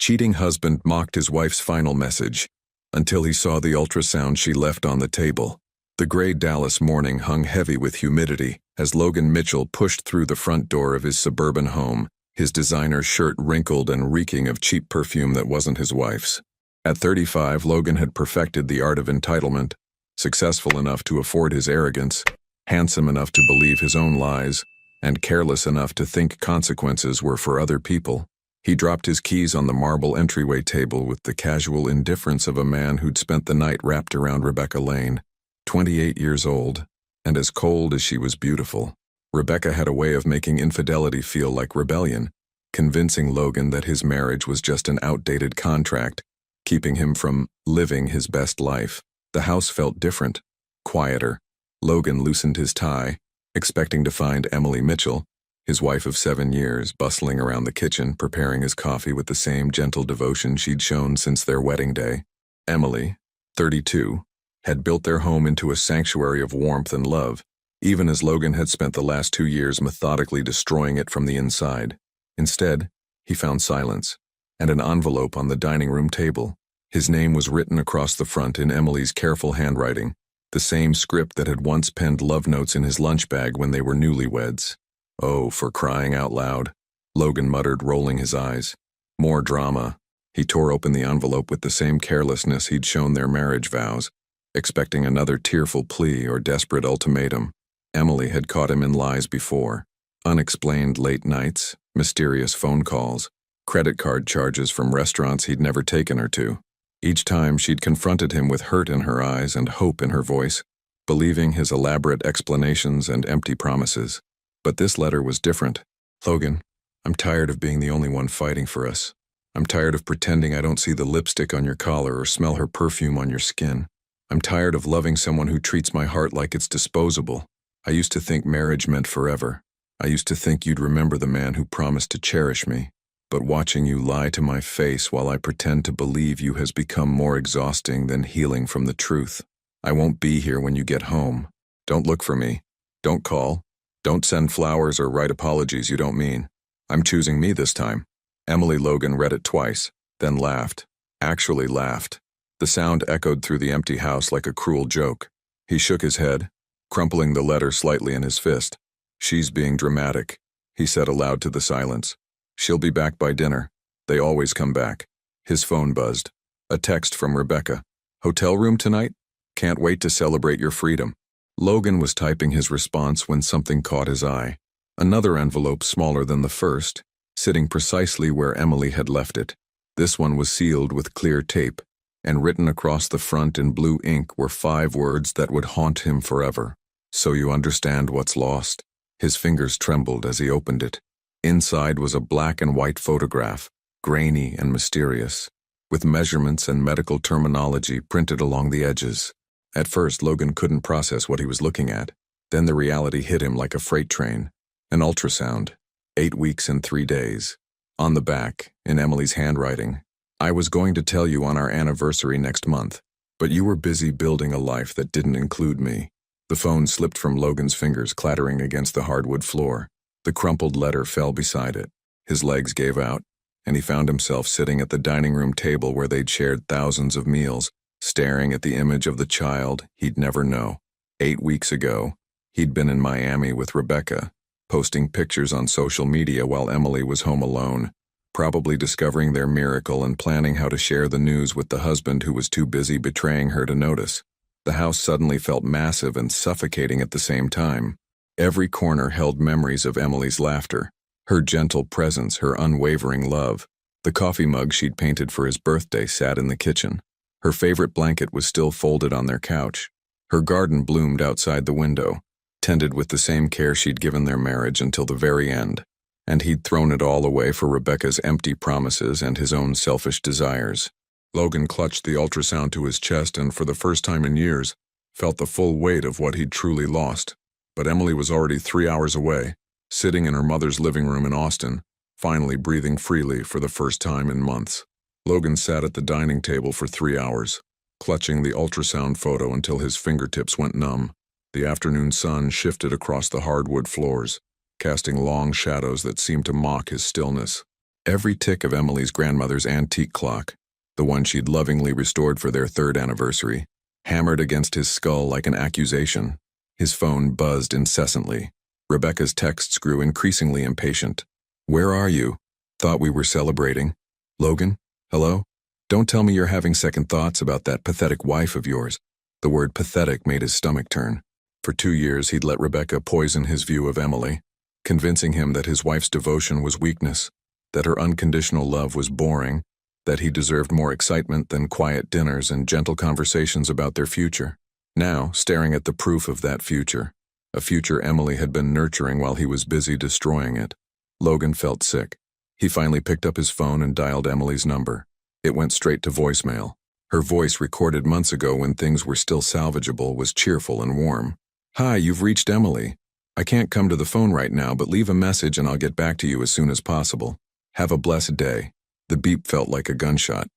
cheating husband mocked his wife's final message, until he saw the ultrasound she left on the table. The gray Dallas morning hung heavy with humidity as Logan Mitchell pushed through the front door of his suburban home, his designer shirt wrinkled and reeking of cheap perfume that wasn't his wife's. At 35, Logan had perfected the art of entitlement, successful enough to afford his arrogance, handsome enough to believe his own lies, and careless enough to think consequences were for other people. He dropped his keys on the marble entryway table with the casual indifference of a man who'd spent the night wrapped around Rebecca Lane, 28 years old, and as cold as she was beautiful. Rebecca had a way of making infidelity feel like rebellion, convincing Logan that his marriage was just an outdated contract, keeping him from living his best life. The house felt different, quieter. Logan loosened his tie, expecting to find Emily Mitchell, his wife of 7 years, bustling around the kitchen, preparing his coffee with the same gentle devotion she'd shown since their wedding day. Emily, 32, had built their home into a sanctuary of warmth and love, even as Logan had spent the last 2 years methodically destroying it from the inside. Instead, he found silence, and an envelope on the dining room table. His name was written across the front in Emily's careful handwriting, the same script that had once penned love notes in his lunch bag when they were newlyweds. Oh, for crying out loud, Logan muttered, rolling his eyes. More drama. He tore open the envelope with the same carelessness he'd shown their marriage vows, expecting another tearful plea or desperate ultimatum. Emily had caught him in lies before. Unexplained late nights, mysterious phone calls, credit card charges from restaurants he'd never taken her to. Each time she'd confronted him with hurt in her eyes and hope in her voice, believing his elaborate explanations and empty promises. But this letter was different. Logan, I'm tired of being the only one fighting for us. I'm tired of pretending I don't see the lipstick on your collar or smell her perfume on your skin. I'm tired of loving someone who treats my heart like it's disposable. I used to think marriage meant forever. I used to think you'd remember the man who promised to cherish me. But watching you lie to my face while I pretend to believe you has become more exhausting than healing from the truth. I won't be here when you get home. Don't look for me. Don't call. Don't send flowers or write apologies you don't mean. I'm choosing me this time. Emily. Logan read it twice, then laughed. Actually laughed. The sound echoed through the empty house like a cruel joke. He shook his head, crumpling the letter slightly in his fist. She's being dramatic, he said aloud to the silence. She'll be back by dinner. They always come back. His phone buzzed. A text from Rebecca. Hotel room tonight? Can't wait to celebrate your freedom. Logan was typing his response when something caught his eye. Another envelope smaller than the first, sitting precisely where Emily had left it. This one was sealed with clear tape, and written across the front in blue ink were 5 words that would haunt him forever. So you understand what's lost. His fingers trembled as he opened it. Inside was a black and white photograph, grainy and mysterious, with measurements and medical terminology printed along the edges. At first, Logan couldn't process what he was looking at. Then the reality hit him like a freight train. An ultrasound. 8 weeks and 3 days. On the back, in Emily's handwriting, I was going to tell you on our anniversary next month, but you were busy building a life that didn't include me. The phone slipped from Logan's fingers, clattering against the hardwood floor. The crumpled letter fell beside it. His legs gave out, and he found himself sitting at the dining room table where they'd shared thousands of meals, staring at the image of the child he'd never know. 8 weeks ago, he'd been in Miami with Rebecca, posting pictures on social media while Emily was home alone, probably discovering their miracle and planning how to share the news with the husband who was too busy betraying her to notice. The house suddenly felt massive and suffocating at the same time. Every corner held memories of Emily's laughter, her gentle presence, her unwavering love. The coffee mug she'd painted for his birthday sat in the kitchen. Her favorite blanket was still folded on their couch. Her garden bloomed outside the window, tended with the same care she'd given their marriage until the very end. And he'd thrown it all away for Rebecca's empty promises and his own selfish desires. Logan clutched the ultrasound to his chest and, for the first time in years, felt the full weight of what he'd truly lost. But Emily was already 3 hours away, sitting in her mother's living room in Austin, finally breathing freely for the first time in months. Logan sat at the dining table for 3 hours, clutching the ultrasound photo until his fingertips went numb. The afternoon sun shifted across the hardwood floors, casting long shadows that seemed to mock his stillness. Every tick of Emily's grandmother's antique clock, the one she'd lovingly restored for their 3rd anniversary, hammered against his skull like an accusation. His phone buzzed incessantly. Rebecca's texts grew increasingly impatient. "Where are you? Thought we were celebrating. Logan? Hello? Don't tell me you're having second thoughts about that pathetic wife of yours." The word pathetic made his stomach turn. For 2 years he'd let Rebecca poison his view of Emily, convincing him that his wife's devotion was weakness, that her unconditional love was boring, that he deserved more excitement than quiet dinners and gentle conversations about their future. Now, staring at the proof of that future, a future Emily had been nurturing while he was busy destroying it, Logan felt sick. He finally picked up his phone and dialed Emily's number. It went straight to voicemail. Her voice, recorded months ago when things were still salvageable, was cheerful and warm. "Hi, you've reached Emily. I can't come to the phone right now, but leave a message and I'll get back to you as soon as possible. Have a blessed day." The beep felt like a gunshot.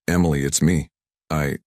Emily, it's me. I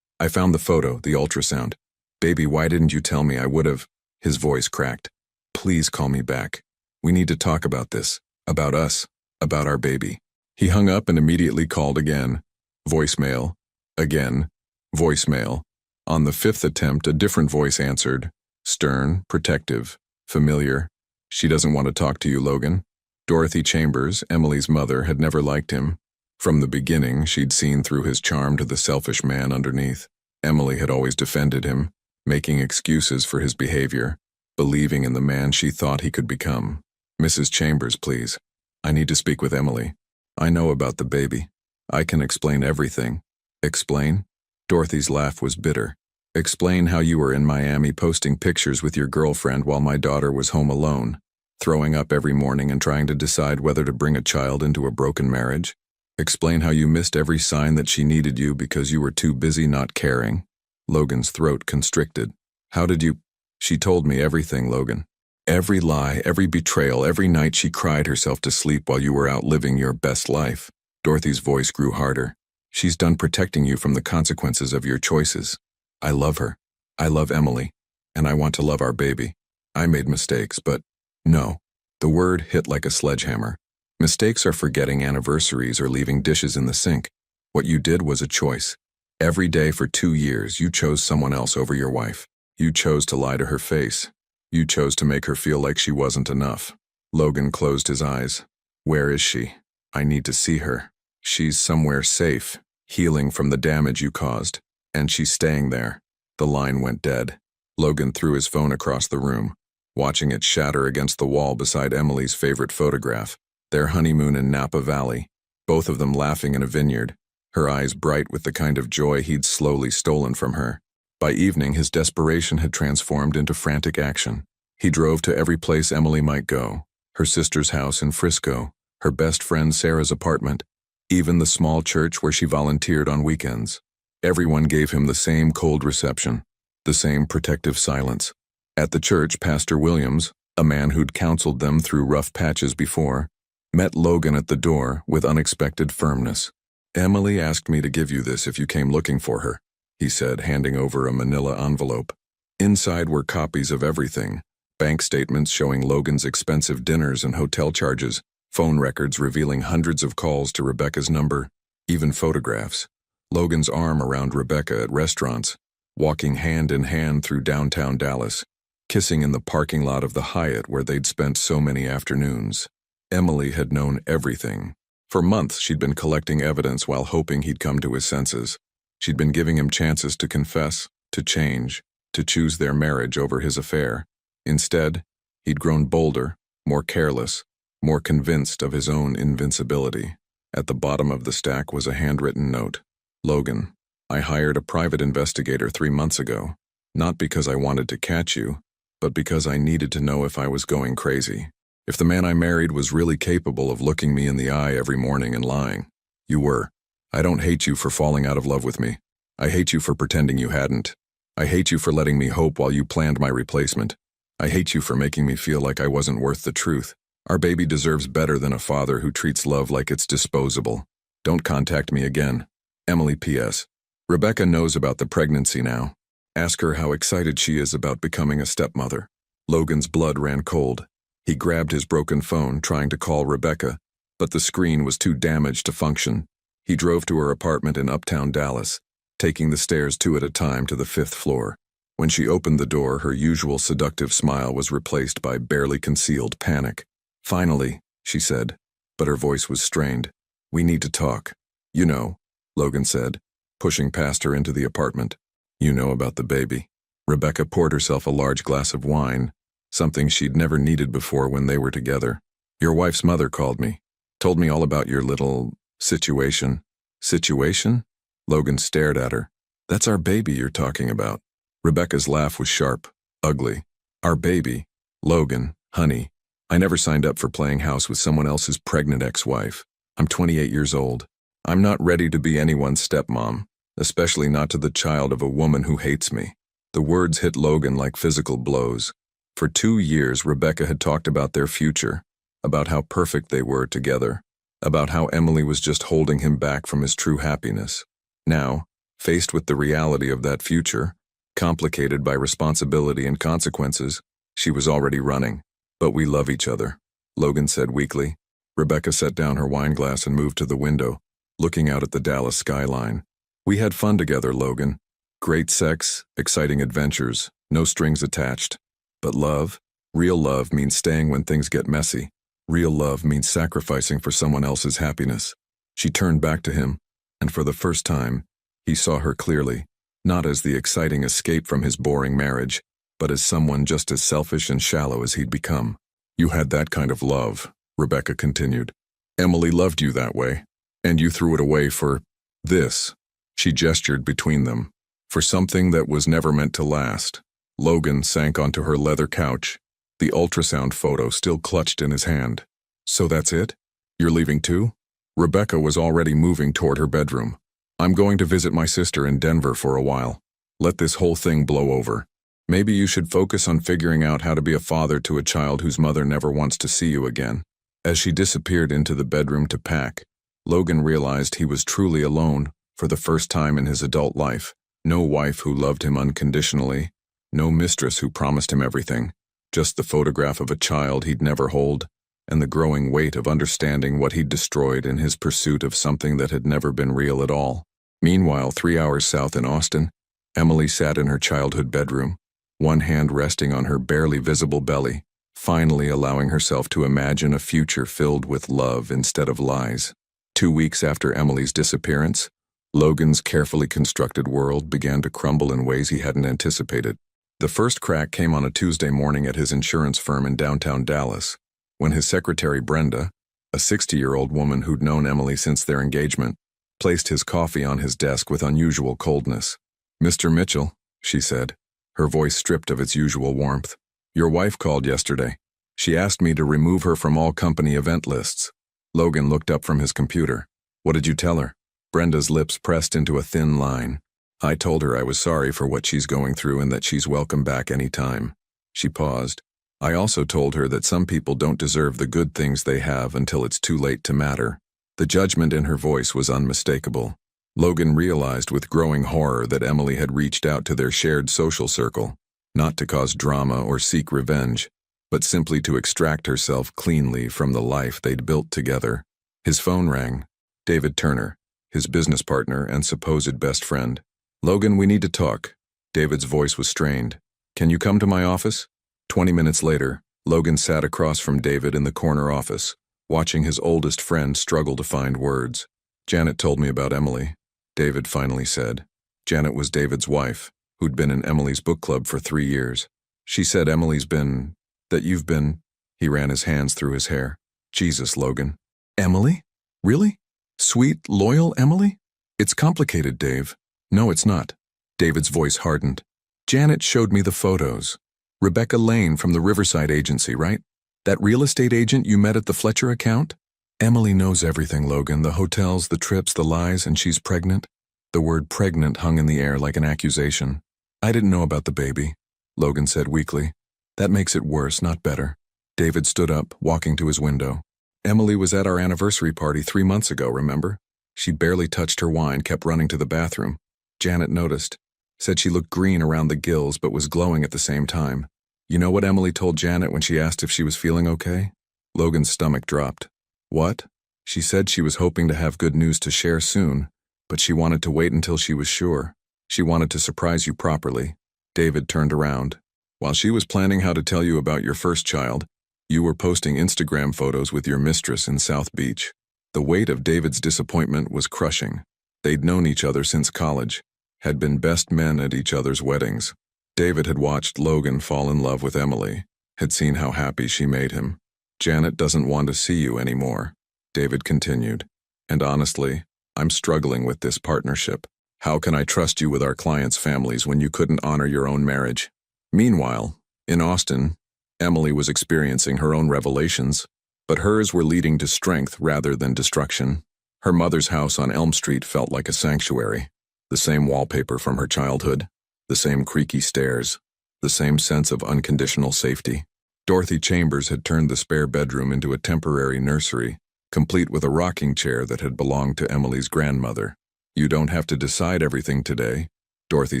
found the photo, the ultrasound. Baby, why didn't you tell me? I would've." His voice cracked. "Please call me back. We need to talk about this. About us. About our baby." He hung up and immediately called again. Voicemail. Again. Voicemail. On the 5th attempt, a different voice answered. Stern, protective, familiar. "She doesn't want to talk to you, Logan." Dorothy Chambers, Emily's mother, had never liked him. From the beginning, she'd seen through his charm to the selfish man underneath. Emily had always defended him, making excuses for his behavior, believing in the man she thought he could become. "Mrs. Chambers, please. I need to speak with Emily. I know about the baby. I can explain everything." "Explain?" Dorothy's laugh was bitter. "Explain how you were in Miami posting pictures with your girlfriend while my daughter was home alone, throwing up every morning and trying to decide whether to bring a child into a broken marriage? Explain how you missed every sign that she needed you because you were too busy not caring." Logan's throat constricted. "How did you—" "She told me everything, Logan. Every lie, every betrayal, every night she cried herself to sleep while you were out living your best life." Dorothy's voice grew harder. "She's done protecting you from the consequences of your choices. I love her. I love Emily. And I want to love our baby. I made mistakes, but no." The word hit like a sledgehammer. Mistakes are forgetting anniversaries or leaving dishes in the sink. What you did was a choice. Every day for 2 years, you chose someone else over your wife. You chose to lie to her face. You chose to make her feel like she wasn't enough. Logan closed his eyes. "Where is she? I need to see her. She's somewhere safe, healing from the damage you caused. And she's staying there." The line went dead. Logan threw his phone across the room, watching it shatter against the wall beside Emily's favorite photograph, their honeymoon in Napa Valley, both of them laughing in a vineyard, her eyes bright with the kind of joy he'd slowly stolen from her. By evening, his desperation had transformed into frantic action. He drove to every place Emily might go, her sister's house in Frisco, her best friend Sarah's apartment, even the small church where she volunteered on weekends. Everyone gave him the same cold reception, the same protective silence. At the church, Pastor Williams, a man who'd counseled them through rough patches before, met Logan at the door with unexpected firmness. "Emily asked me to give you this if you came looking for her," he said, handing over a manila envelope. Inside were copies of everything: bank statements showing Logan's expensive dinners and hotel charges, phone records revealing hundreds of calls to Rebecca's number, even photographs. Logan's arm around Rebecca at restaurants, walking hand in hand through downtown Dallas, kissing in the parking lot of the Hyatt where they'd spent so many afternoons. Emily had known everything. For months, she'd been collecting evidence while hoping he'd come to his senses. She'd been giving him chances to confess, to change, to choose their marriage over his affair. Instead, he'd grown bolder, more careless, more convinced of his own invincibility. At the bottom of the stack was a handwritten note. "Logan, I hired a private investigator 3 months ago, not because I wanted to catch you, but because I needed to know if I was going crazy. If the man I married was really capable of looking me in the eye every morning and lying. You were. I don't hate you for falling out of love with me. I hate you for pretending you hadn't. I hate you for letting me hope while you planned my replacement. I hate you for making me feel like I wasn't worth the truth. Our baby deserves better than a father who treats love like it's disposable. Don't contact me again. Emily P.S. Rebecca knows about the pregnancy now. Ask her how excited she is about becoming a stepmother." Logan's blood ran cold. He grabbed his broken phone, trying to call Rebecca, but the screen was too damaged to function. He drove to her apartment in uptown Dallas, taking the stairs two at a time to the 5th floor. When she opened the door, her usual seductive smile was replaced by barely concealed panic. "Finally," she said, but her voice was strained. "We need to talk." "You know," Logan said, pushing past her into the apartment. "You know about the baby." Rebecca poured herself a large glass of wine, something she'd never needed before when they were together. "Your wife's mother called me. Told me all about your little situation." "Situation?" Logan stared at her. "That's our baby you're talking about." Rebecca's laugh was sharp, ugly. "Our baby? Logan, honey, I never signed up for playing house with someone else's pregnant ex-wife. I'm 28 years old. I'm not ready to be anyone's stepmom, especially not to the child of a woman who hates me." The words hit Logan like physical blows. For 2 years, Rebecca had talked about their future, about how perfect they were together, about how Emily was just holding him back from his true happiness. Now, faced with the reality of that future, complicated by responsibility and consequences, she was already running. "But we love each other," Logan said weakly. Rebecca set down her wine glass and moved to the window, looking out at the Dallas skyline. "We had fun together, Logan. Great sex, exciting adventures, no strings attached. But love, real love, means staying when things get messy. Real love means sacrificing for someone else's happiness." She turned back to him, and for the first time, he saw her clearly, not as the exciting escape from his boring marriage, but as someone just as selfish and shallow as he'd become. "You had that kind of love," Rebecca continued. "Emily loved you that way, and you threw it away for this." She gestured between them. "For something that was never meant to last." Logan sank onto her leather couch, the ultrasound photo still clutched in his hand. "So that's it? You're leaving too?" Rebecca was already moving toward her bedroom. "I'm going to visit my sister in Denver for a while. Let this whole thing blow over. Maybe you should focus on figuring out how to be a father to a child whose mother never wants to see you again." As she disappeared into the bedroom to pack, Logan realized he was truly alone for the first time in his adult life. No wife who loved him unconditionally, no mistress who promised him everything, just the photograph of a child he'd never hold, and the growing weight of understanding what he'd destroyed in his pursuit of something that had never been real at all. Meanwhile, 3 hours south in Austin, Emily sat in her childhood bedroom, one hand resting on her barely visible belly, finally allowing herself to imagine a future filled with love instead of lies. 2 weeks after Emily's disappearance, Logan's carefully constructed world began to crumble in ways he hadn't anticipated. The first crack came on a Tuesday morning at his insurance firm in downtown Dallas, when his secretary Brenda, a 60-year-old woman who'd known Emily since their engagement, placed his coffee on his desk with unusual coldness. "Mr. Mitchell," she said, her voice stripped of its usual warmth. "Your wife called yesterday. She asked me to remove her from all company event lists." Logan looked up from his computer. "What did you tell her?" Brenda's lips pressed into a thin line. "I told her I was sorry for what she's going through and that she's welcome back any time." She paused. "I also told her that some people don't deserve the good things they have until it's too late to matter." The judgment in her voice was unmistakable. Logan realized with growing horror that Emily had reached out to their shared social circle, not to cause drama or seek revenge, but simply to extract herself cleanly from the life they'd built together. His phone rang. David Turner, his business partner and supposed best friend. "Logan, we need to talk." David's voice was strained. "Can you come to my office?" 20 minutes later, Logan sat across from David in the corner office, watching his oldest friend struggle to find words. "Janet told me about Emily," David finally said. Janet was David's wife, who'd been in Emily's book club for 3 years. "She said that you've been," he ran his hands through his hair. "Jesus, Logan. Emily? Really? Sweet, loyal Emily?" "It's complicated, Dave." "No, it's not." David's voice hardened. "Janet showed me the photos. Rebecca Lane from the Riverside agency, right? That real estate agent you met at the Fletcher account? Emily knows everything, Logan, the hotels, the trips, the lies, and she's pregnant." The word pregnant hung in the air like an accusation. "I didn't know about the baby," Logan said weakly. "That makes it worse, not better." David stood up, walking to his window. "Emily was at our anniversary party 3 months ago, remember? She barely touched her wine, kept running to the bathroom. Janet noticed. Said she looked green around the gills but was glowing at the same time. You know what Emily told Janet when she asked if she was feeling okay?" Logan's stomach dropped. "What?" She said she was hoping to have good news to share soon, but she wanted to wait until she was sure. She wanted to surprise you properly. David turned around. While she was planning how to tell you about your first child, you were posting Instagram photos with your mistress in South Beach. The weight of David's disappointment was crushing. They'd known each other since college, had been best men at each other's weddings. David had watched Logan fall in love with Emily, had seen how happy she made him. Janet doesn't want to see you anymore, David continued. And honestly, I'm struggling with this partnership. How can I trust you with our clients' families when you couldn't honor your own marriage? Meanwhile, in Austin, Emily was experiencing her own revelations, but hers were leading to strength rather than destruction. Her mother's house on Elm Street felt like a sanctuary. The same wallpaper from her childhood, the same creaky stairs, the same sense of unconditional safety. Dorothy Chambers had turned the spare bedroom into a temporary nursery, complete with a rocking chair that had belonged to Emily's grandmother. You don't have to decide everything today, Dorothy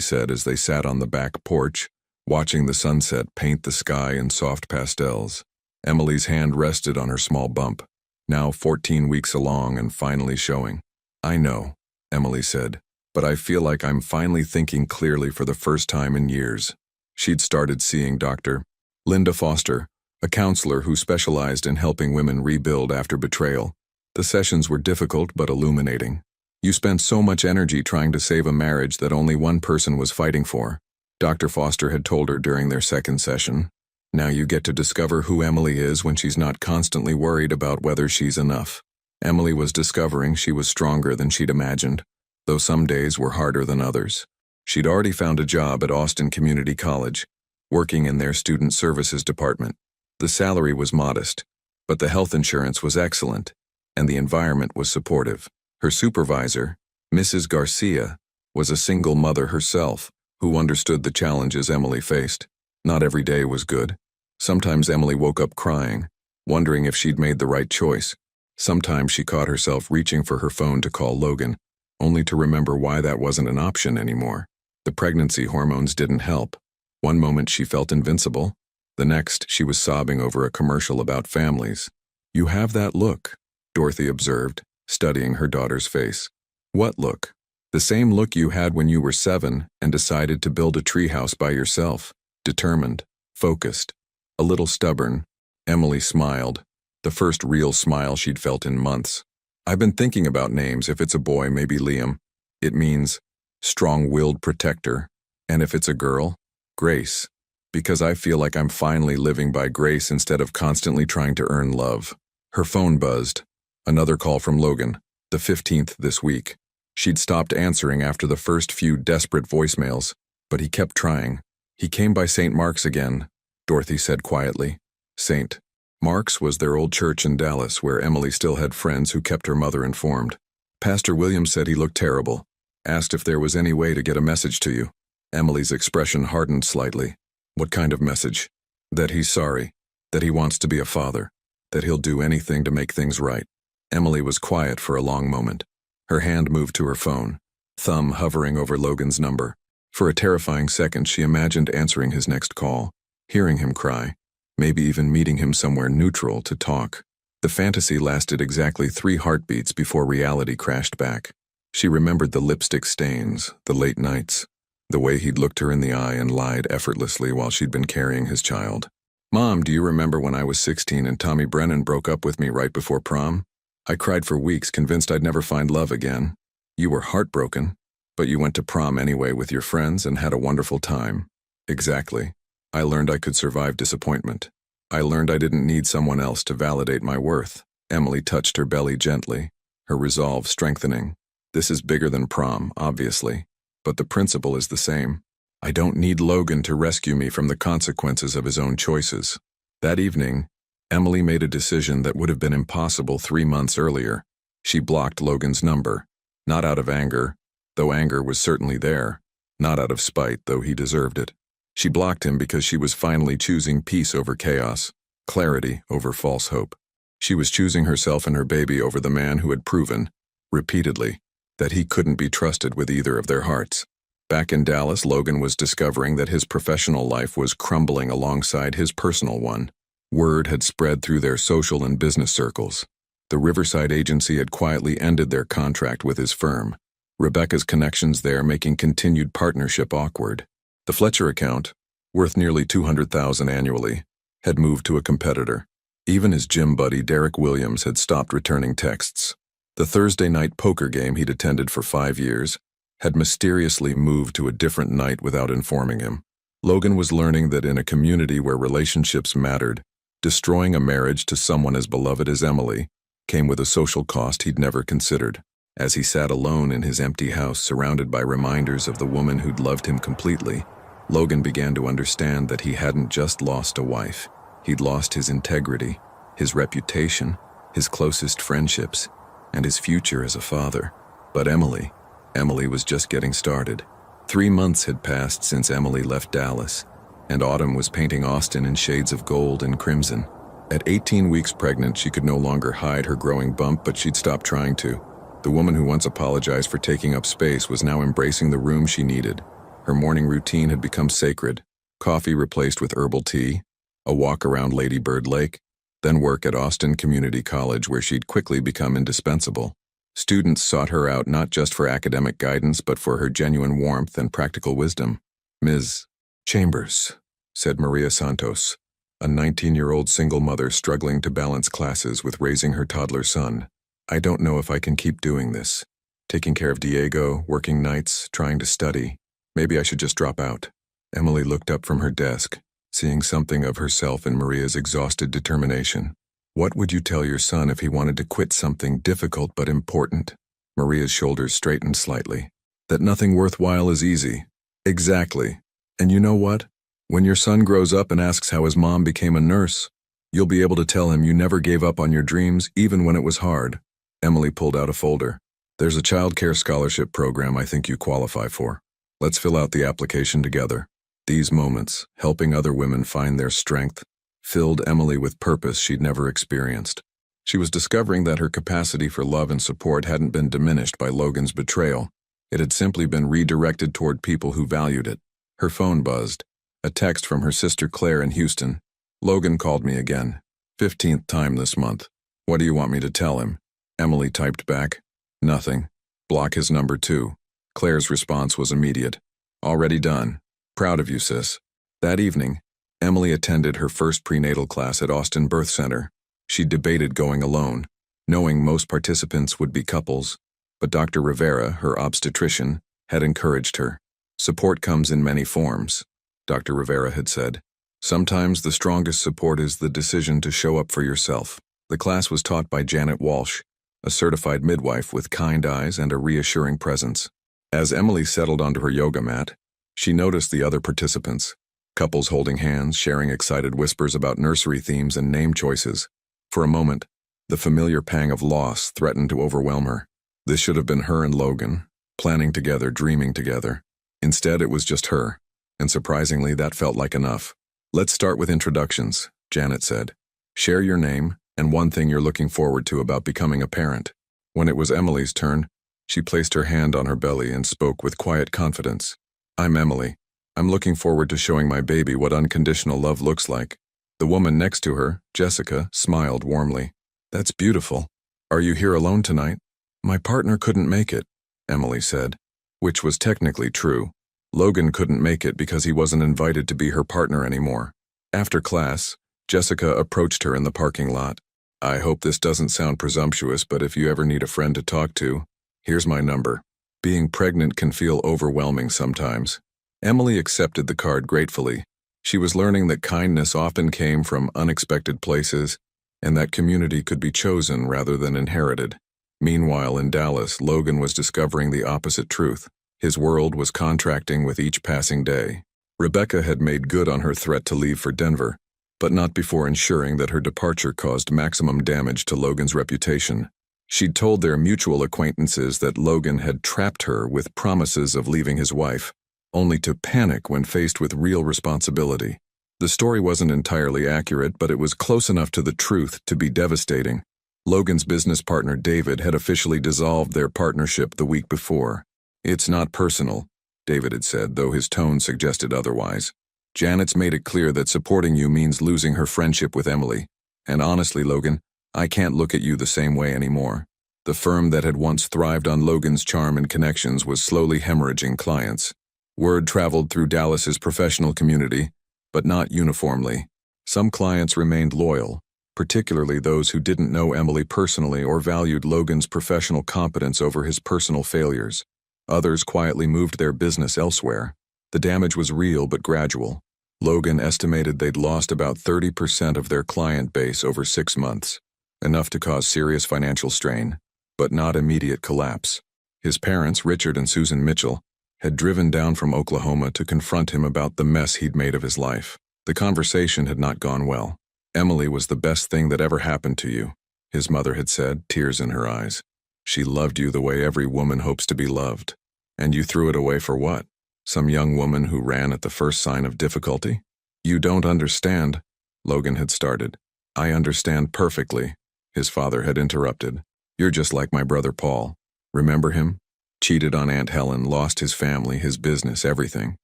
said as they sat on the back porch, watching the sunset paint the sky in soft pastels. Emily's hand rested on her small bump, now 14 weeks along and finally showing. I know, Emily said, but I feel like I'm finally thinking clearly for the first time in years. She'd started seeing Dr. Linda Foster, a counselor who specialized in helping women rebuild after betrayal. The sessions were difficult but illuminating. You spent so much energy trying to save a marriage that only one person was fighting for, Dr. Foster had told her during their second session. Now you get to discover who Emily is when she's not constantly worried about whether she's enough. Emily was discovering she was stronger than she'd imagined, though some days were harder than others. She'd already found a job at Austin Community College, working in their student services department. The salary was modest, but the health insurance was excellent, and the environment was supportive. Her supervisor, Mrs. Garcia, was a single mother herself who understood the challenges Emily faced. Not every day was good. Sometimes Emily woke up crying, wondering if she'd made the right choice. Sometimes she caught herself reaching for her phone to call Logan, only to remember why that wasn't an option anymore. The pregnancy hormones didn't help. One moment she felt invincible. The next, she was sobbing over a commercial about families. You have that look, Dorothy observed, studying her daughter's face. What look? The same look you had when you were 7 and decided to build a treehouse by yourself. Determined, focused, a little stubborn. Emily smiled, the first real smile she'd felt in months. I've been thinking about names. If it's a boy, maybe Liam. It means strong-willed protector. And if it's a girl, Grace. Because I feel like I'm finally living by grace instead of constantly trying to earn love. Her phone buzzed. Another call from Logan, the 15th this week. She'd stopped answering after the first few desperate voicemails, but he kept trying. He came by St. Mark's again, Dorothy said quietly. St. Mark's was their old church in Dallas where Emily still had friends who kept her mother informed. Pastor William said he looked terrible, asked if there was any way to get a message to you. Emily's expression hardened slightly. What kind of message? That he's sorry, that he wants to be a father, that he'll do anything to make things right. Emily was quiet for a long moment. Her hand moved to her phone, thumb hovering over Logan's number. For a terrifying second, she imagined answering his next call, hearing him cry, maybe even meeting him somewhere neutral to talk. The fantasy lasted exactly 3 heartbeats before reality crashed back. She remembered the lipstick stains, the late nights, the way he'd looked her in the eye and lied effortlessly while she'd been carrying his child. Mom, do you remember when I was 16 and Tommy Brennan broke up with me right before prom? I cried for weeks, convinced I'd never find love again. You were heartbroken, but you went to prom anyway with your friends and had a wonderful time. Exactly. I learned I could survive disappointment. I learned I didn't need someone else to validate my worth. Emily touched her belly gently, her resolve strengthening. This is bigger than prom, obviously, but the principle is the same. I don't need Logan to rescue me from the consequences of his own choices. That evening, Emily made a decision that would have been impossible 3 months earlier. She blocked Logan's number, not out of anger, though anger was certainly there, not out of spite, though he deserved it. She blocked him because she was finally choosing peace over chaos, clarity over false hope. She was choosing herself and her baby over the man who had proven, repeatedly, that he couldn't be trusted with either of their hearts. Back in Dallas, Logan was discovering that his professional life was crumbling alongside his personal one. Word had spread through their social and business circles. The Riverside agency had quietly ended their contract with his firm, Rebecca's connections there making continued partnership awkward. The Fletcher account, worth nearly $200,000 annually, had moved to a competitor. Even his gym buddy Derek Williams had stopped returning texts. The Thursday night poker game he'd attended for 5 years had mysteriously moved to a different night without informing him. Logan was learning that in a community where relationships mattered, destroying a marriage to someone as beloved as Emily came with a social cost he'd never considered. As he sat alone in his empty house surrounded by reminders of the woman who'd loved him completely, Logan began to understand that he hadn't just lost a wife. He'd lost his integrity, his reputation, his closest friendships, and his future as a father. But Emily was just getting started. 3 months had passed since Emily left Dallas, and autumn was painting Austin in shades of gold and crimson. At 18 weeks pregnant, she could no longer hide her growing bump, but she'd stopped trying to. The woman who once apologized for taking up space was now embracing the room she needed. Her morning routine had become sacred. Coffee replaced with herbal tea, a walk around Lady Bird Lake, then work at Austin Community College where she'd quickly become indispensable. Students sought her out not just for academic guidance but for her genuine warmth and practical wisdom. "Ms. Chambers," said Maria Santos, a 19-year-old single mother struggling to balance classes with raising her toddler son. "I don't know if I can keep doing this. Taking care of Diego, working nights, trying to study. Maybe I should just drop out." Emily looked up from her desk, seeing something of herself in Maria's exhausted determination. "What would you tell your son if he wanted to quit something difficult but important?" Maria's shoulders straightened slightly. "That nothing worthwhile is easy." "Exactly. And you know what? When your son grows up and asks how his mom became a nurse, you'll be able to tell him you never gave up on your dreams even when it was hard." Emily pulled out a folder. "There's a child care scholarship program I think you qualify for. Let's fill out the application together." These moments, helping other women find their strength, filled Emily with purpose she'd never experienced. She was discovering that her capacity for love and support hadn't been diminished by Logan's betrayal. It had simply been redirected toward people who valued it. Her phone buzzed. A text from her sister Claire in Houston. "Logan called me again. 15th time this month. What do you want me to tell him?" Emily typed back, "Nothing. Block his number too." Claire's response was immediate. "Already done. Proud of you, sis." That evening, Emily attended her first prenatal class at Austin Birth Center. She debated going alone, knowing most participants would be couples, but Dr. Rivera, her obstetrician, had encouraged her. "Support comes in many forms," Dr. Rivera had said. "Sometimes the strongest support is the decision to show up for yourself." The class was taught by Janet Walsh, a certified midwife with kind eyes and a reassuring presence. As Emily settled onto her yoga mat, she noticed the other participants, couples holding hands, sharing excited whispers about nursery themes and name choices. For a moment, the familiar pang of loss threatened to overwhelm her. This should have been her and Logan, planning together, dreaming together. Instead, it was just her, and surprisingly, that felt like enough. "Let's start with introductions," Janet said. "Share your name and one thing you're looking forward to about becoming a parent." When it was Emily's turn, she placed her hand on her belly and spoke with quiet confidence. "I'm Emily. I'm looking forward to showing my baby what unconditional love looks like." The woman next to her, Jessica, smiled warmly. "That's beautiful. Are you here alone tonight?" "My partner couldn't make it," Emily said, which was technically true. Logan couldn't make it because he wasn't invited to be her partner anymore. After class, Jessica approached her in the parking lot. "I hope this doesn't sound presumptuous, but if you ever need a friend to talk to, here's my number." Being pregnant can feel overwhelming sometimes. Emily accepted the card gratefully. She was learning that kindness often came from unexpected places, and that community could be chosen rather than inherited. Meanwhile, in Dallas, Logan was discovering the opposite truth. His world was contracting with each passing day. Rebecca had made good on her threat to leave for Denver, but not before ensuring that her departure caused maximum damage to Logan's reputation. She'd told their mutual acquaintances that Logan had trapped her with promises of leaving his wife, only to panic when faced with real responsibility. The story wasn't entirely accurate, but it was close enough to the truth to be devastating. Logan's business partner David had officially dissolved their partnership the week before. "It's not personal," David had said, though his tone suggested otherwise. "Janet's made it clear that supporting you means losing her friendship with Emily. And honestly, Logan, I can't look at you the same way anymore. The firm that had once thrived on Logan's charm and connections was slowly hemorrhaging clients. Word traveled through Dallas's professional community, but not uniformly. Some clients remained loyal, particularly those who didn't know Emily personally or valued Logan's professional competence over his personal failures. Others quietly moved their business elsewhere. The damage was real but gradual. Logan estimated they'd lost about 30% of their client base over 6 months, enough to cause serious financial strain, but not immediate collapse. His parents, Richard and Susan Mitchell, had driven down from Oklahoma to confront him about the mess he'd made of his life. The conversation had not gone well. "Emily was the best thing that ever happened to you," his mother had said, tears in her eyes. "She loved you the way every woman hopes to be loved. And you threw it away for what? Some young woman who ran at the first sign of difficulty?" "You don't understand," Logan had started. "I understand perfectly," his father had interrupted. "You're just like my brother Paul. Remember him? Cheated on Aunt Helen, lost his family, his business, everything.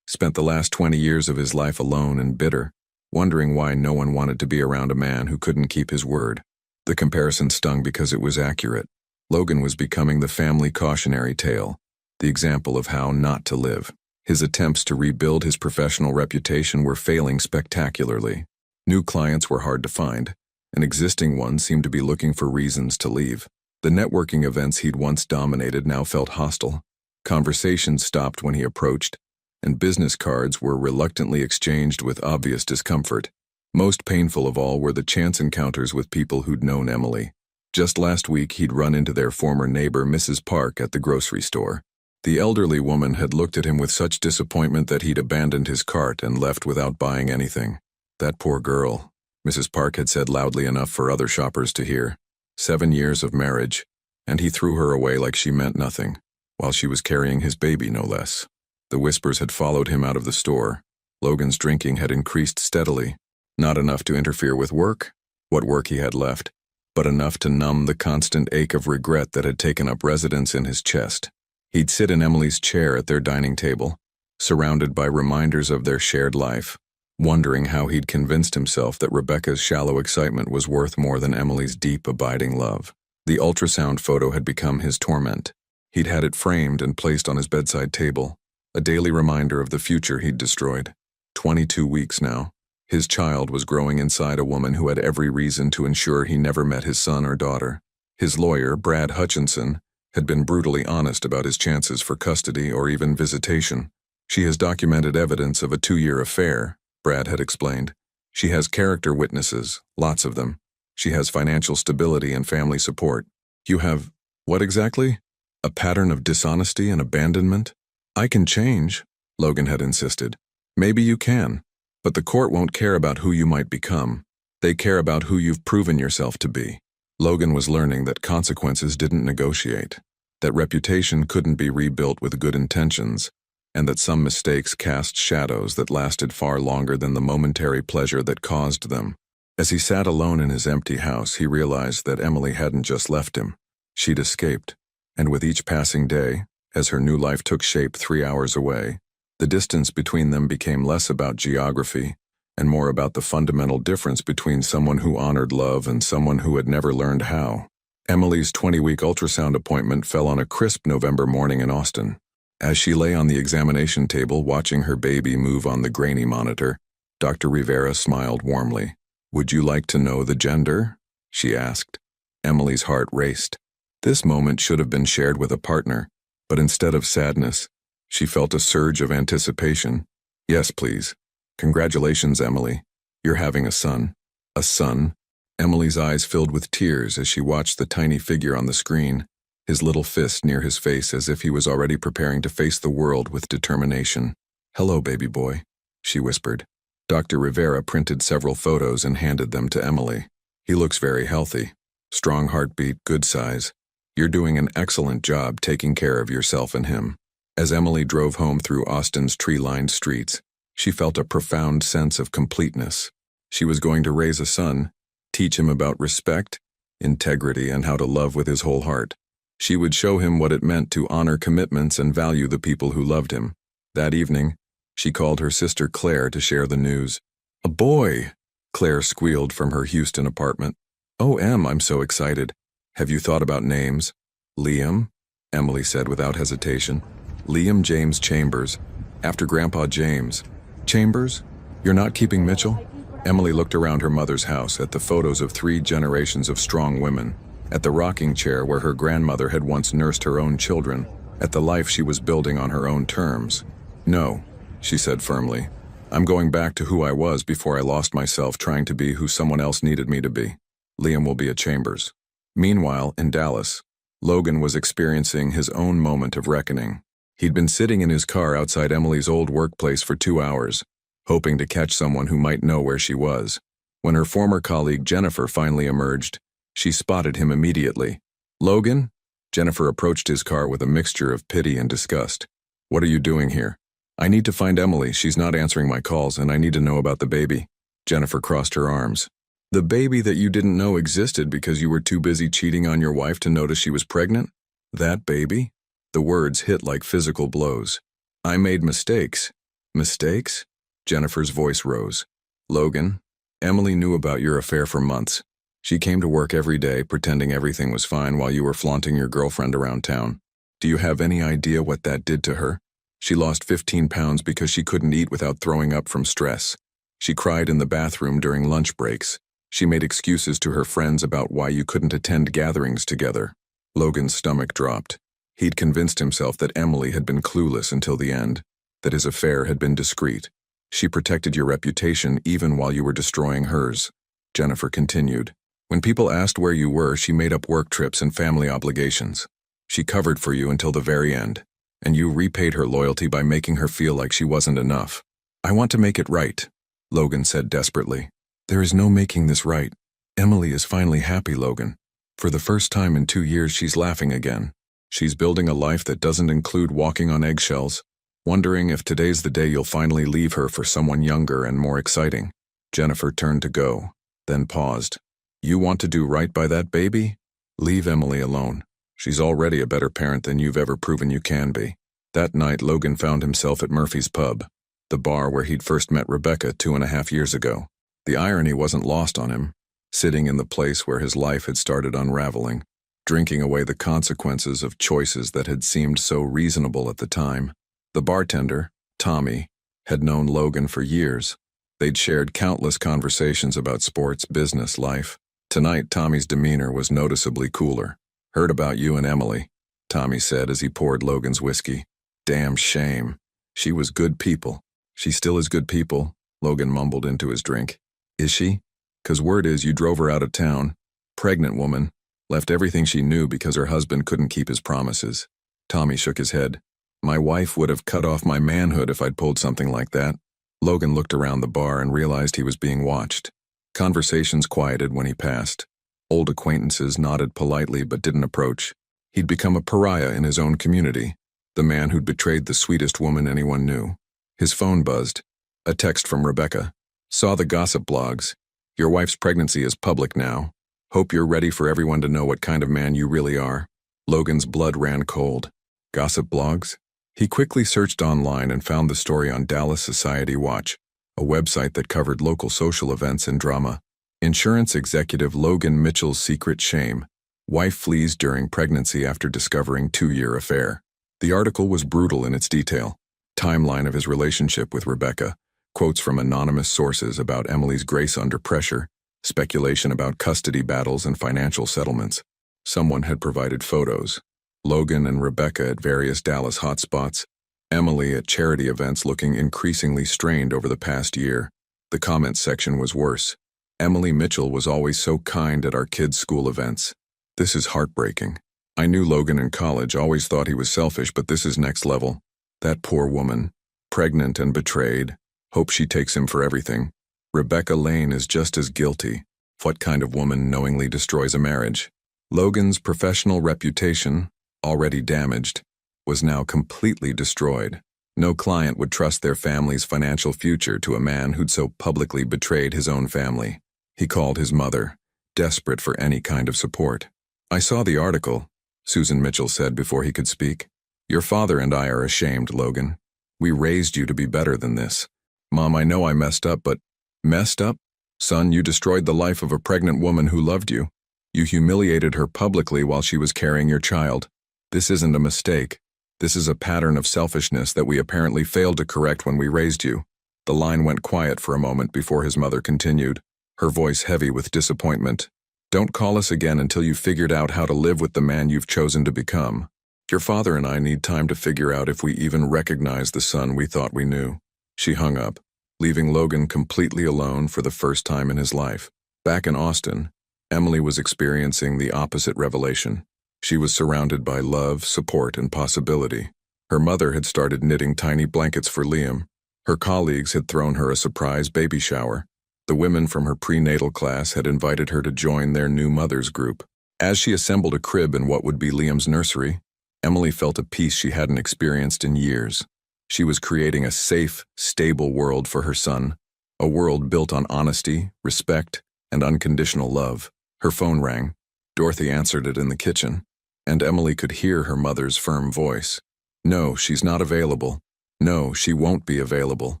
Spent the last 20 years of his life alone and bitter, wondering why no one wanted to be around a man who couldn't keep his word." The comparison stung because it was accurate. Logan was becoming the family cautionary tale, the example of how not to live. His attempts to rebuild his professional reputation were failing spectacularly. New clients were hard to find, and existing ones seemed to be looking for reasons to leave. The networking events he'd once dominated now felt hostile. Conversations stopped when he approached, and business cards were reluctantly exchanged with obvious discomfort. Most painful of all were the chance encounters with people who'd known Emily. Just last week, he'd run into their former neighbor, Mrs. Park, at the grocery store. The elderly woman had looked at him with such disappointment that he'd abandoned his cart and left without buying anything. "That poor girl," Mrs. Park had said loudly enough for other shoppers to hear. 7 years of marriage, and he threw her away like she meant nothing, while she was carrying his baby, no less. The whispers had followed him out of the store. Logan's drinking had increased steadily, not enough to interfere with work, what work he had left, but enough to numb the constant ache of regret that had taken up residence in his chest. He'd sit in Emily's chair at their dining table, surrounded by reminders of their shared life, wondering how he'd convinced himself that Rebecca's shallow excitement was worth more than Emily's deep, abiding love. The ultrasound photo had become his torment. He'd had it framed and placed on his bedside table, a daily reminder of the future he'd destroyed. 22 weeks now. His child was growing inside a woman who had every reason to ensure he never met his son or daughter. His lawyer, Brad Hutchinson, had been brutally honest about his chances for custody or even visitation. "She has documented evidence of a 2-year affair," Brad had explained. "She has character witnesses, lots of them. She has financial stability and family support. You have, what exactly? A pattern of dishonesty and abandonment?" "I can change," Logan had insisted. "Maybe you can, but the court won't care about who you might become. They care about who you've proven yourself to be." Logan was learning that consequences didn't negotiate, that reputation couldn't be rebuilt with good intentions, and that some mistakes cast shadows that lasted far longer than the momentary pleasure that caused them. As he sat alone in his empty house, he realized that Emily hadn't just left him. She'd escaped, and with each passing day, as her new life took shape 3 hours away, the distance between them became less about geography and more about the fundamental difference between someone who honored love and someone who had never learned how. Emily's 20-week ultrasound appointment fell on a crisp November morning in Austin. As she lay on the examination table watching her baby move on the grainy monitor, Dr. Rivera smiled warmly. "Would you like to know the gender?" she asked. Emily's heart raced. This moment should have been shared with a partner, but instead of sadness, she felt a surge of anticipation. "Yes, please. Congratulations, Emily. You're having a son." "A son?" Emily's eyes filled with tears as she watched the tiny figure on the screen, his little fist near his face as if he was already preparing to face the world with determination. "Hello, baby boy," she whispered. Dr. Rivera printed several photos and handed them to Emily. "He looks very healthy. Strong heartbeat, good size. You're doing an excellent job taking care of yourself and him." As Emily drove home through Austin's tree-lined streets, she felt a profound sense of completeness. She was going to raise a son, teach him about respect, integrity, and how to love with his whole heart. She would show him what it meant to honor commitments and value the people who loved him. That evening, she called her sister Claire to share the news. "A boy!" Claire squealed from her Houston apartment. Oh, I'm so excited. Have you thought about names? Liam? Emily said without hesitation. Liam James Chambers, after Grandpa James. Chambers? You're not keeping Mitchell? Emily looked around her mother's house at the photos of 3 generations of strong women, at the rocking chair where her grandmother had once nursed her own children, at the life she was building on her own terms. No, she said firmly. I'm going back to who I was before I lost myself trying to be who someone else needed me to be. Liam will be at Chambers. Meanwhile, in Dallas, Logan was experiencing his own moment of reckoning. He'd been sitting in his car outside Emily's old workplace for 2 hours, hoping to catch someone who might know where she was. When her former colleague Jennifer finally emerged, she spotted him immediately. Logan? Jennifer approached his car with a mixture of pity and disgust. What are you doing here? I need to find Emily. She's not answering my calls, and I need to know about the baby. Jennifer crossed her arms. The baby that you didn't know existed because you were too busy cheating on your wife to notice she was pregnant? That baby? The words hit like physical blows. I made mistakes. Mistakes? Jennifer's voice rose. Logan, Emily knew about your affair for months. She came to work every day pretending everything was fine while you were flaunting your girlfriend around town. Do you have any idea what that did to her? She lost 15 pounds because she couldn't eat without throwing up from stress. She cried in the bathroom during lunch breaks. She made excuses to her friends about why you couldn't attend gatherings together. Logan's stomach dropped. He'd convinced himself that Emily had been clueless until the end, that his affair had been discreet. She protected your reputation even while you were destroying hers. Jennifer continued. When people asked where you were, she made up work trips and family obligations. She covered for you until the very end, and you repaid her loyalty by making her feel like she wasn't enough. I want to make it right, Logan said desperately. There is no making this right. Emily is finally happy, Logan. For the first time in 2 years, she's laughing again. She's building a life that doesn't include walking on eggshells, wondering if today's the day you'll finally leave her for someone younger and more exciting. Jennifer turned to go, then paused. You want to do right by that baby? Leave Emily alone. She's already a better parent than you've ever proven you can be. That night, Logan found himself at Murphy's Pub, the bar where he'd first met Rebecca 2.5 years ago. The irony wasn't lost on him, sitting in the place where his life had started unraveling, drinking away the consequences of choices that had seemed so reasonable at the time. The bartender, Tommy, had known Logan for years. They'd shared countless conversations about sports, business, life. Tonight, Tommy's demeanor was noticeably cooler. Heard about you and Emily, Tommy said as he poured Logan's whiskey. Damn shame. She was good people. She still is good people, Logan mumbled into his drink. Is she? 'Cause word is you drove her out of town. Pregnant woman. Left everything she knew because her husband couldn't keep his promises. Tommy shook his head. My wife would have cut off my manhood if I'd pulled something like that. Logan looked around the bar and realized he was being watched. Conversations quieted when he passed. Old acquaintances nodded politely but didn't approach. He'd become a pariah in his own community, the man who'd betrayed the sweetest woman anyone knew. His phone buzzed. A text from Rebecca. Saw the gossip blogs. Your wife's pregnancy is public now. Hope you're ready for everyone to know what kind of man you really are. Logan's blood ran cold. Gossip blogs? He quickly searched online and found the story on Dallas Society Watch, a website that covered local social events and drama. Insurance executive Logan Mitchell's secret shame. Wife flees during pregnancy after discovering 2-year affair. The article was brutal in its detail. Timeline of his relationship with Rebecca. Quotes from anonymous sources about Emily's grace under pressure. Speculation about custody battles and financial settlements. Someone had provided photos. Logan and Rebecca at various Dallas hotspots. Emily at charity events looking increasingly strained over the past year. The comments section was worse. Emily Mitchell was always so kind at our kids' school events. This is heartbreaking. I knew Logan in college, always thought he was selfish, but this is next level. That poor woman. Pregnant and betrayed. Hope she takes him for everything. Rebecca Lane is just as guilty. What kind of woman knowingly destroys a marriage? Logan's professional reputation, already damaged, was now completely destroyed. No client would trust their family's financial future to a man who'd so publicly betrayed his own family. He called his mother, desperate for any kind of support. I saw the article, Susan Mitchell said before he could speak. Your father and I are ashamed, Logan. We raised you to be better than this. Mom, I know I messed up, but messed up? Son, you destroyed the life of a pregnant woman who loved you. You humiliated her publicly while she was carrying your child. This isn't a mistake. This is a pattern of selfishness that we apparently failed to correct when we raised you." The line went quiet for a moment before his mother continued, her voice heavy with disappointment. "Don't call us again until you've figured out how to live with the man you've chosen to become. Your father and I need time to figure out if we even recognize the son we thought we knew." She hung up, leaving Logan completely alone for the first time in his life. Back in Austin, Emily was experiencing the opposite revelation. She was surrounded by love, support, and possibility. Her mother had started knitting tiny blankets for Liam. Her colleagues had thrown her a surprise baby shower. The women from her prenatal class had invited her to join their new mothers group. As she assembled a crib in what would be Liam's nursery, Emily felt a peace she hadn't experienced in years. She was creating a safe, stable world for her son, a world built on honesty, respect, and unconditional love. Her phone rang. Dorothy answered it in the kitchen, and Emily could hear her mother's firm voice. "No, she's not available. No, she won't be available.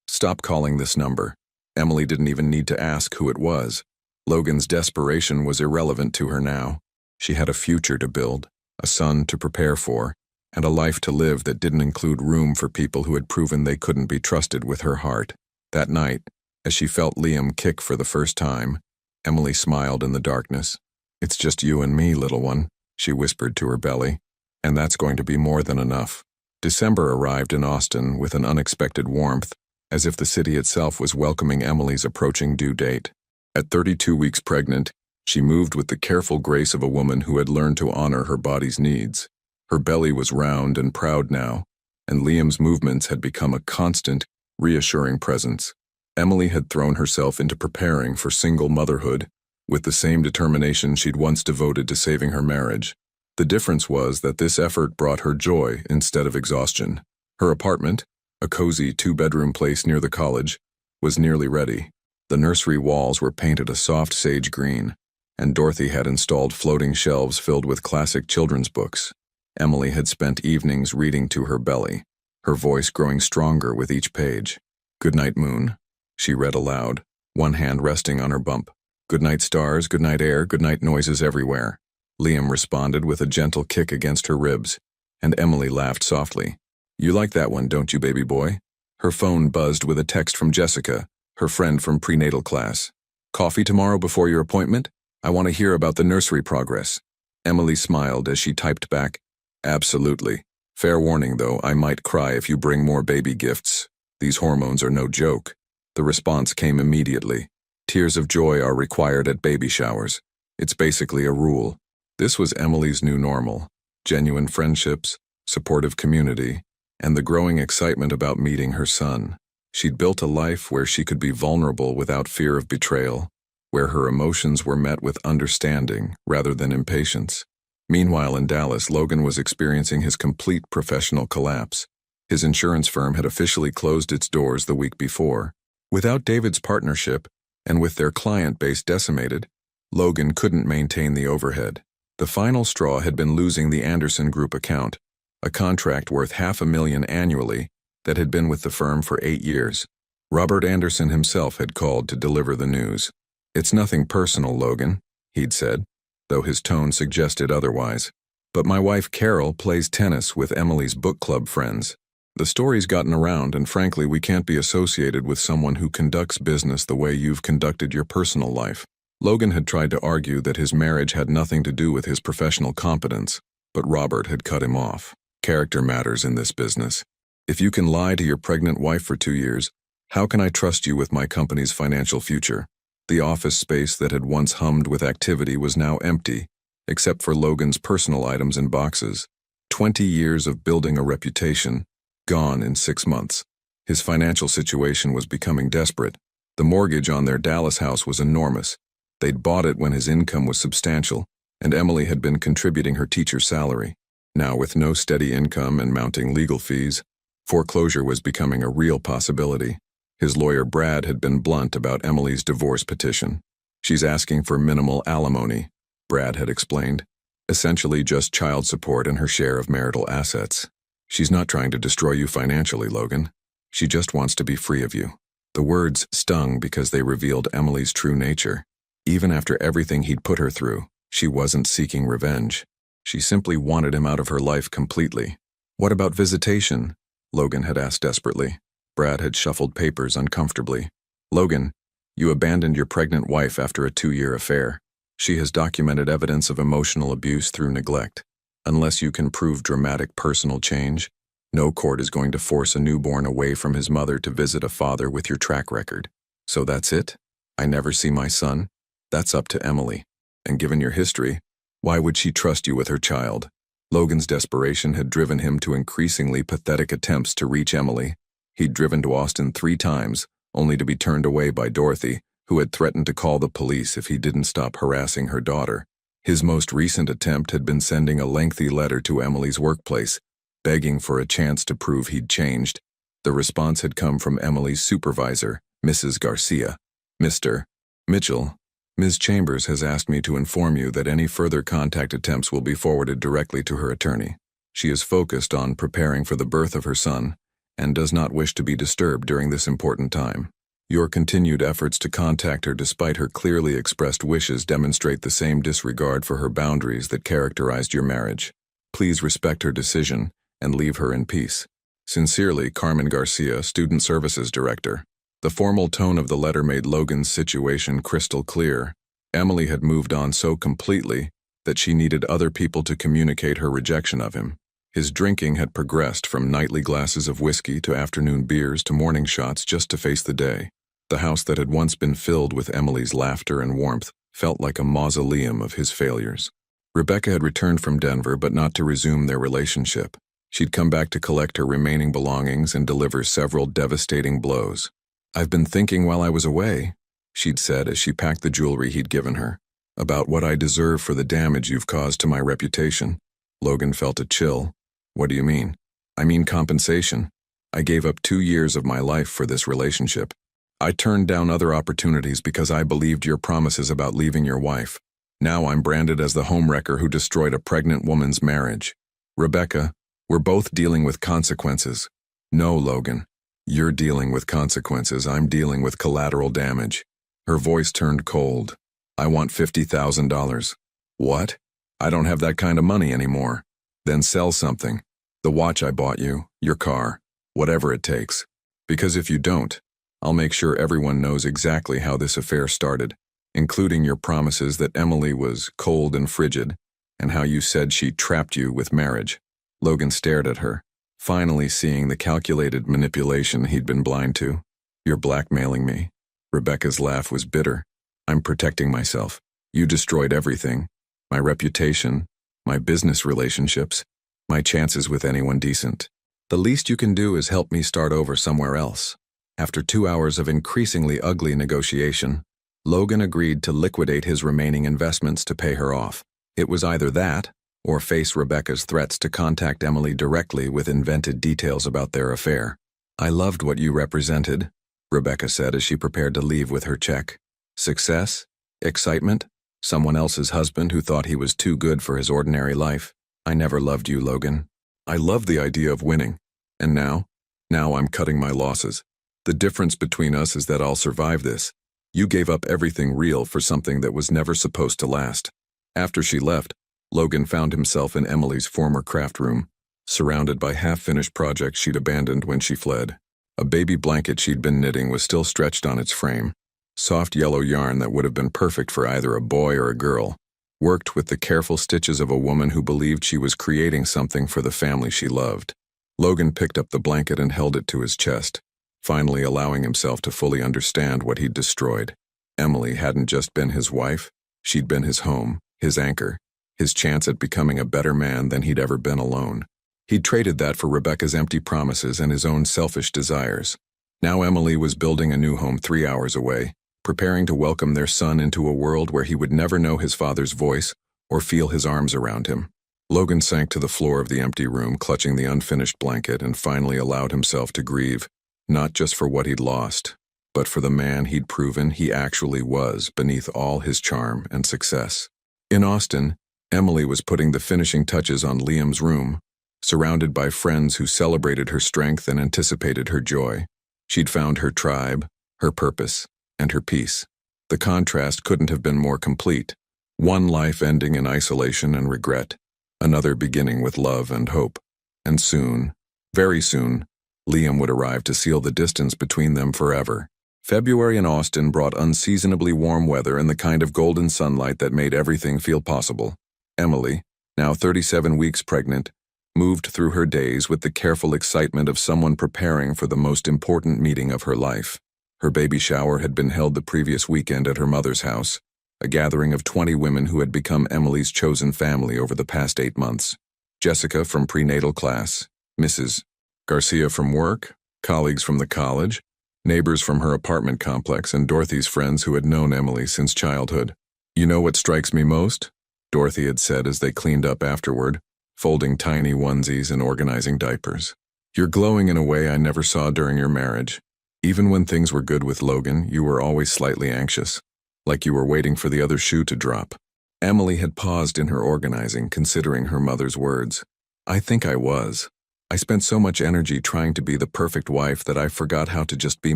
Stop calling this number." Emily didn't even need to ask who it was. Logan's desperation was irrelevant to her now. She had a future to build, a son to prepare for, and a life to live that didn't include room for people who had proven they couldn't be trusted with her heart. That night, as she felt Liam kick for the first time, Emily smiled in the darkness. "It's just you and me, little one," she whispered to her belly, "and that's going to be more than enough." December arrived in Austin with an unexpected warmth, as if the city itself was welcoming Emily's approaching due date. At 32 weeks pregnant, she moved with the careful grace of a woman who had learned to honor her body's needs. Her belly was round and proud now, and Liam's movements had become a constant, reassuring presence. Emily had thrown herself into preparing for single motherhood with the same determination she'd once devoted to saving her marriage. The difference was that this effort brought her joy instead of exhaustion. Her apartment, a cozy two-bedroom place near the college, was nearly ready. The nursery walls were painted a soft sage green, and Dorothy had installed floating shelves filled with classic children's books. Emily had spent evenings reading to her belly, her voice growing stronger with each page. "Good night, moon," she read aloud, one hand resting on her bump. "Good night, stars, good night, air, good night, noises everywhere." Liam responded with a gentle kick against her ribs, and Emily laughed softly. "You like that one, don't you, baby boy?" Her phone buzzed with a text from Jessica, her friend from prenatal class. "Coffee tomorrow before your appointment? I want to hear about the nursery progress." Emily smiled as she typed back, "Absolutely. Fair warning, though, I might cry if you bring more baby gifts. These hormones are no joke." The response came immediately. "Tears of joy are required at baby showers. It's basically a rule." This was Emily's new normal: genuine friendships, supportive community, and the growing excitement about meeting her son. She'd built a life where she could be vulnerable without fear of betrayal, where her emotions were met with understanding rather than impatience. Meanwhile, in Dallas, Logan was experiencing his complete professional collapse. His insurance firm had officially closed its doors the week before. Without David's partnership, and with their client base decimated, Logan couldn't maintain the overhead. The final straw had been losing the Anderson Group account, a contract worth $500,000 annually that had been with the firm for 8 years. Robert Anderson himself had called to deliver the news. "It's nothing personal, Logan," he'd said, though his tone suggested otherwise. "But my wife Carol plays tennis with Emily's book club friends. The story's gotten around, and frankly, we can't be associated with someone who conducts business the way you've conducted your personal life." Logan had tried to argue that his marriage had nothing to do with his professional competence, but Robert had cut him off. "Character matters in this business. If you can lie to your pregnant wife for 2 years, how can I trust you with my company's financial future?" The office space that had once hummed with activity was now empty, except for Logan's personal items and boxes. 20 years of building a reputation, gone in 6 months. His financial situation was becoming desperate. The mortgage on their Dallas house was enormous. They'd bought it when his income was substantial, and Emily had been contributing her teacher's salary. Now, with no steady income and mounting legal fees, foreclosure was becoming a real possibility. His lawyer Brad had been blunt about Emily's divorce petition. "She's asking for minimal alimony," Brad had explained. "Essentially just child support and her share of marital assets. She's not trying to destroy you financially, Logan. She just wants to be free of you." The words stung because they revealed Emily's true nature. Even after everything he'd put her through, she wasn't seeking revenge. She simply wanted him out of her life completely. "What about visitation?" Logan had asked desperately. Brad had shuffled papers uncomfortably. "Logan, you abandoned your pregnant wife after a 2-year affair. She has documented evidence of emotional abuse through neglect. Unless you can prove dramatic personal change, no court is going to force a newborn away from his mother to visit a father with your track record. So that's it? I never see my son? That's up to Emily. And given your history, why would she trust you with her child?" Logan's desperation had driven him to increasingly pathetic attempts to reach Emily. He'd driven to Austin 3 times, only to be turned away by Dorothy, who had threatened to call the police if he didn't stop harassing her daughter. His most recent attempt had been sending a lengthy letter to Emily's workplace, begging for a chance to prove he'd changed. The response had come from Emily's supervisor, Mrs. Garcia. "Mr. Mitchell, Ms. Chambers has asked me to inform you that any further contact attempts will be forwarded directly to her attorney. She is focused on preparing for the birth of her son and does not wish to be disturbed during this important time. Your continued efforts to contact her despite her clearly expressed wishes demonstrate the same disregard for her boundaries that characterized your marriage. Please respect her decision and leave her in peace. Sincerely, Carmen Garcia, Student Services Director." The formal tone of the letter made Logan's situation crystal clear. Emily had moved on so completely that she needed other people to communicate her rejection of him. His drinking had progressed from nightly glasses of whiskey to afternoon beers to morning shots just to face the day. The house that had once been filled with Emily's laughter and warmth felt like a mausoleum of his failures. Rebecca had returned from Denver, but not to resume their relationship. She'd come back to collect her remaining belongings and deliver several devastating blows. "I've been thinking while I was away," she'd said as she packed the jewelry he'd given her, "about what I deserve for the damage you've caused to my reputation." Logan felt a chill. "What do you mean?" "I mean compensation. I gave up 2 years of my life for this relationship. I turned down other opportunities because I believed your promises about leaving your wife. Now I'm branded as the homewrecker who destroyed a pregnant woman's marriage. Rebecca, we're both dealing with consequences." "No, Logan. You're dealing with consequences. I'm dealing with collateral damage." Her voice turned cold. "I want $50,000. "What? I don't have that kind of money anymore." "Then sell something. The watch I bought you, your car, whatever it takes. Because if you don't, I'll make sure everyone knows exactly how this affair started, including your promises that Emily was cold and frigid, and how you said she trapped you with marriage." Logan stared at her, finally seeing the calculated manipulation he'd been blind to. "You're blackmailing me." Rebecca's laugh was bitter. "I'm protecting myself. You destroyed everything. My reputation, my business relationships, my chances with anyone decent. The least you can do is help me start over somewhere else." After 2 hours of increasingly ugly negotiation, Logan agreed to liquidate his remaining investments to pay her off. It was either that, or face Rebecca's threats to contact Emily directly with invented details about their affair. "I loved what you represented," Rebecca said as she prepared to leave with her check. "Success? Excitement? Someone else's husband who thought he was too good for his ordinary life. I never loved you, Logan. I loved the idea of winning. And now I'm cutting my losses. The difference between us is that I'll survive this. You gave up everything real for something that was never supposed to last." After she left, Logan found himself in Emily's former craft room, surrounded by half-finished projects she'd abandoned when she fled. A baby blanket she'd been knitting was still stretched on its frame, soft yellow yarn that would have been perfect for either a boy or a girl, worked with the careful stitches of a woman who believed she was creating something for the family she loved. Logan picked up the blanket and held it to his chest, finally allowing himself to fully understand what he'd destroyed. Emily hadn't just been his wife, she'd been his home, his anchor, his chance at becoming a better man than he'd ever been alone. He'd traded that for Rebecca's empty promises and his own selfish desires. Now Emily was building a new home 3 hours away, preparing to welcome their son into a world where he would never know his father's voice or feel his arms around him. Logan sank to the floor of the empty room, clutching the unfinished blanket, and finally allowed himself to grieve, not just for what he'd lost, but for the man he'd proven he actually was beneath all his charm and success. In Austin, Emily was putting the finishing touches on Liam's room, surrounded by friends who celebrated her strength and anticipated her joy. She'd found her tribe, her purpose, and her peace. The contrast couldn't have been more complete. One life ending in isolation and regret, another beginning with love and hope. And soon, very soon, Liam would arrive to seal the distance between them forever. February in Austin brought unseasonably warm weather and the kind of golden sunlight that made everything feel possible. Emily, now 37 weeks pregnant, moved through her days with the careful excitement of someone preparing for the most important meeting of her life. Her baby shower had been held the previous weekend at her mother's house, a gathering of 20 women who had become Emily's chosen family over the past 8 months. Jessica from prenatal class, Mrs. Garcia from work, colleagues from the college, neighbors from her apartment complex, and Dorothy's friends who had known Emily since childhood. "You know what strikes me most?" Dorothy had said as they cleaned up afterward, folding tiny onesies and organizing diapers. "You're glowing in a way I never saw during your marriage. Even when things were good with Logan, you were always slightly anxious, like you were waiting for the other shoe to drop." Emily had paused in her organizing, considering her mother's words. "I think I was. I spent so much energy trying to be the perfect wife that I forgot how to just be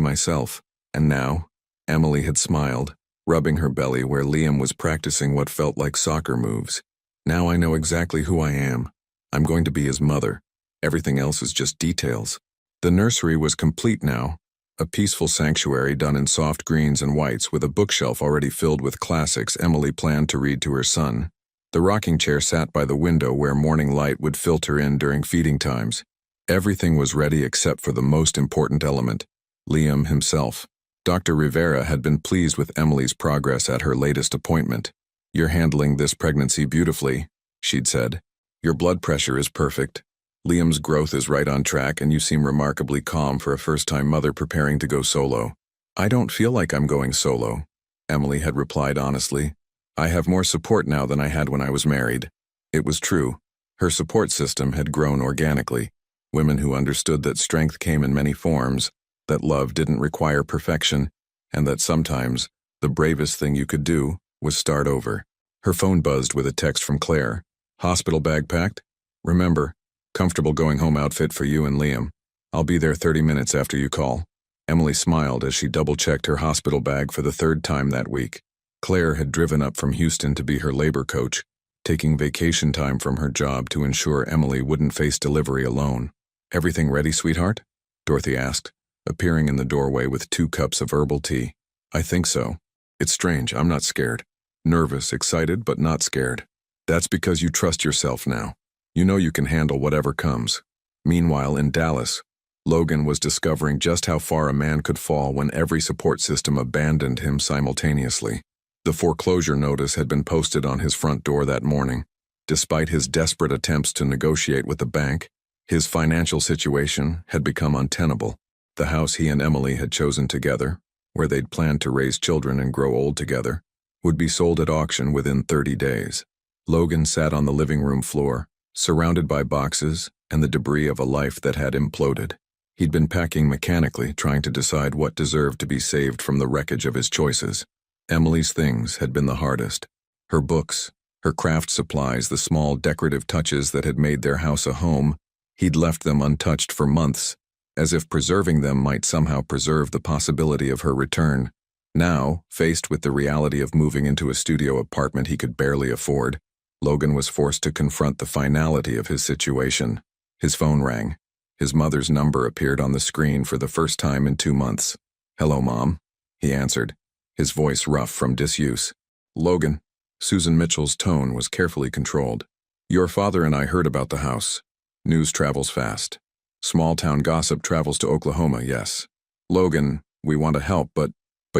myself. And now," Emily had smiled, rubbing her belly where Liam was practicing what felt like soccer moves. "Now I know exactly who I am. I'm going to be his mother. Everything else is just details." The nursery was complete now, a peaceful sanctuary done in soft greens and whites with a bookshelf already filled with classics Emily planned to read to her son. The rocking chair sat by the window where morning light would filter in during feeding times. Everything was ready except for the most important element, Liam himself. Dr. Rivera had been pleased with Emily's progress at her latest appointment. "You're handling this pregnancy beautifully," she'd said. "Your blood pressure is perfect. Liam's growth is right on track, and you seem remarkably calm for a first-time mother preparing to go solo." "I don't feel like I'm going solo," Emily had replied honestly. "I have more support now than I had when I was married." It was true. Her support system had grown organically. Women who understood that strength came in many forms, that love didn't require perfection, and that sometimes the bravest thing you could do was start over. Her phone buzzed with a text from Claire. "Hospital bag packed? Remember, comfortable going home outfit for you and Liam. I'll be there 30 minutes after you call." Emily smiled as she double-checked her hospital bag for the 3rd time that week. Claire had driven up from Houston to be her labor coach, taking vacation time from her job to ensure Emily wouldn't face delivery alone. "Everything ready, sweetheart?" Dorothy asked, appearing in the doorway with 2 cups of herbal tea. "I think so. It's strange, I'm not scared. Nervous, excited, but not scared. That's because you trust yourself now. You know you can handle whatever comes." Meanwhile, in Dallas, Logan was discovering just how far a man could fall when every support system abandoned him simultaneously. The foreclosure notice had been posted on his front door that morning. Despite his desperate attempts to negotiate with the bank, his financial situation had become untenable. The house he and Emily had chosen together, where they'd planned to raise children and grow old together, would be sold at auction within 30 days. Logan sat on the living room floor, surrounded by boxes and the debris of a life that had imploded. He'd been packing mechanically, trying to decide what deserved to be saved from the wreckage of his choices. Emily's things had been the hardest. Her books, her craft supplies, the small decorative touches that had made their house a home, he'd left them untouched for months, as if preserving them might somehow preserve the possibility of her return. Now, faced with the reality of moving into a studio apartment he could barely afford, Logan was forced to confront the finality of his situation. His phone rang. His mother's number appeared on the screen for the first time in 2 months. "Hello, Mom," he answered, his voice rough from disuse. "Logan." Susan Mitchell's tone was carefully controlled. "Your father and I heard about the house. News travels fast. Small-town gossip travels to Oklahoma, yes. Logan, we want to help, but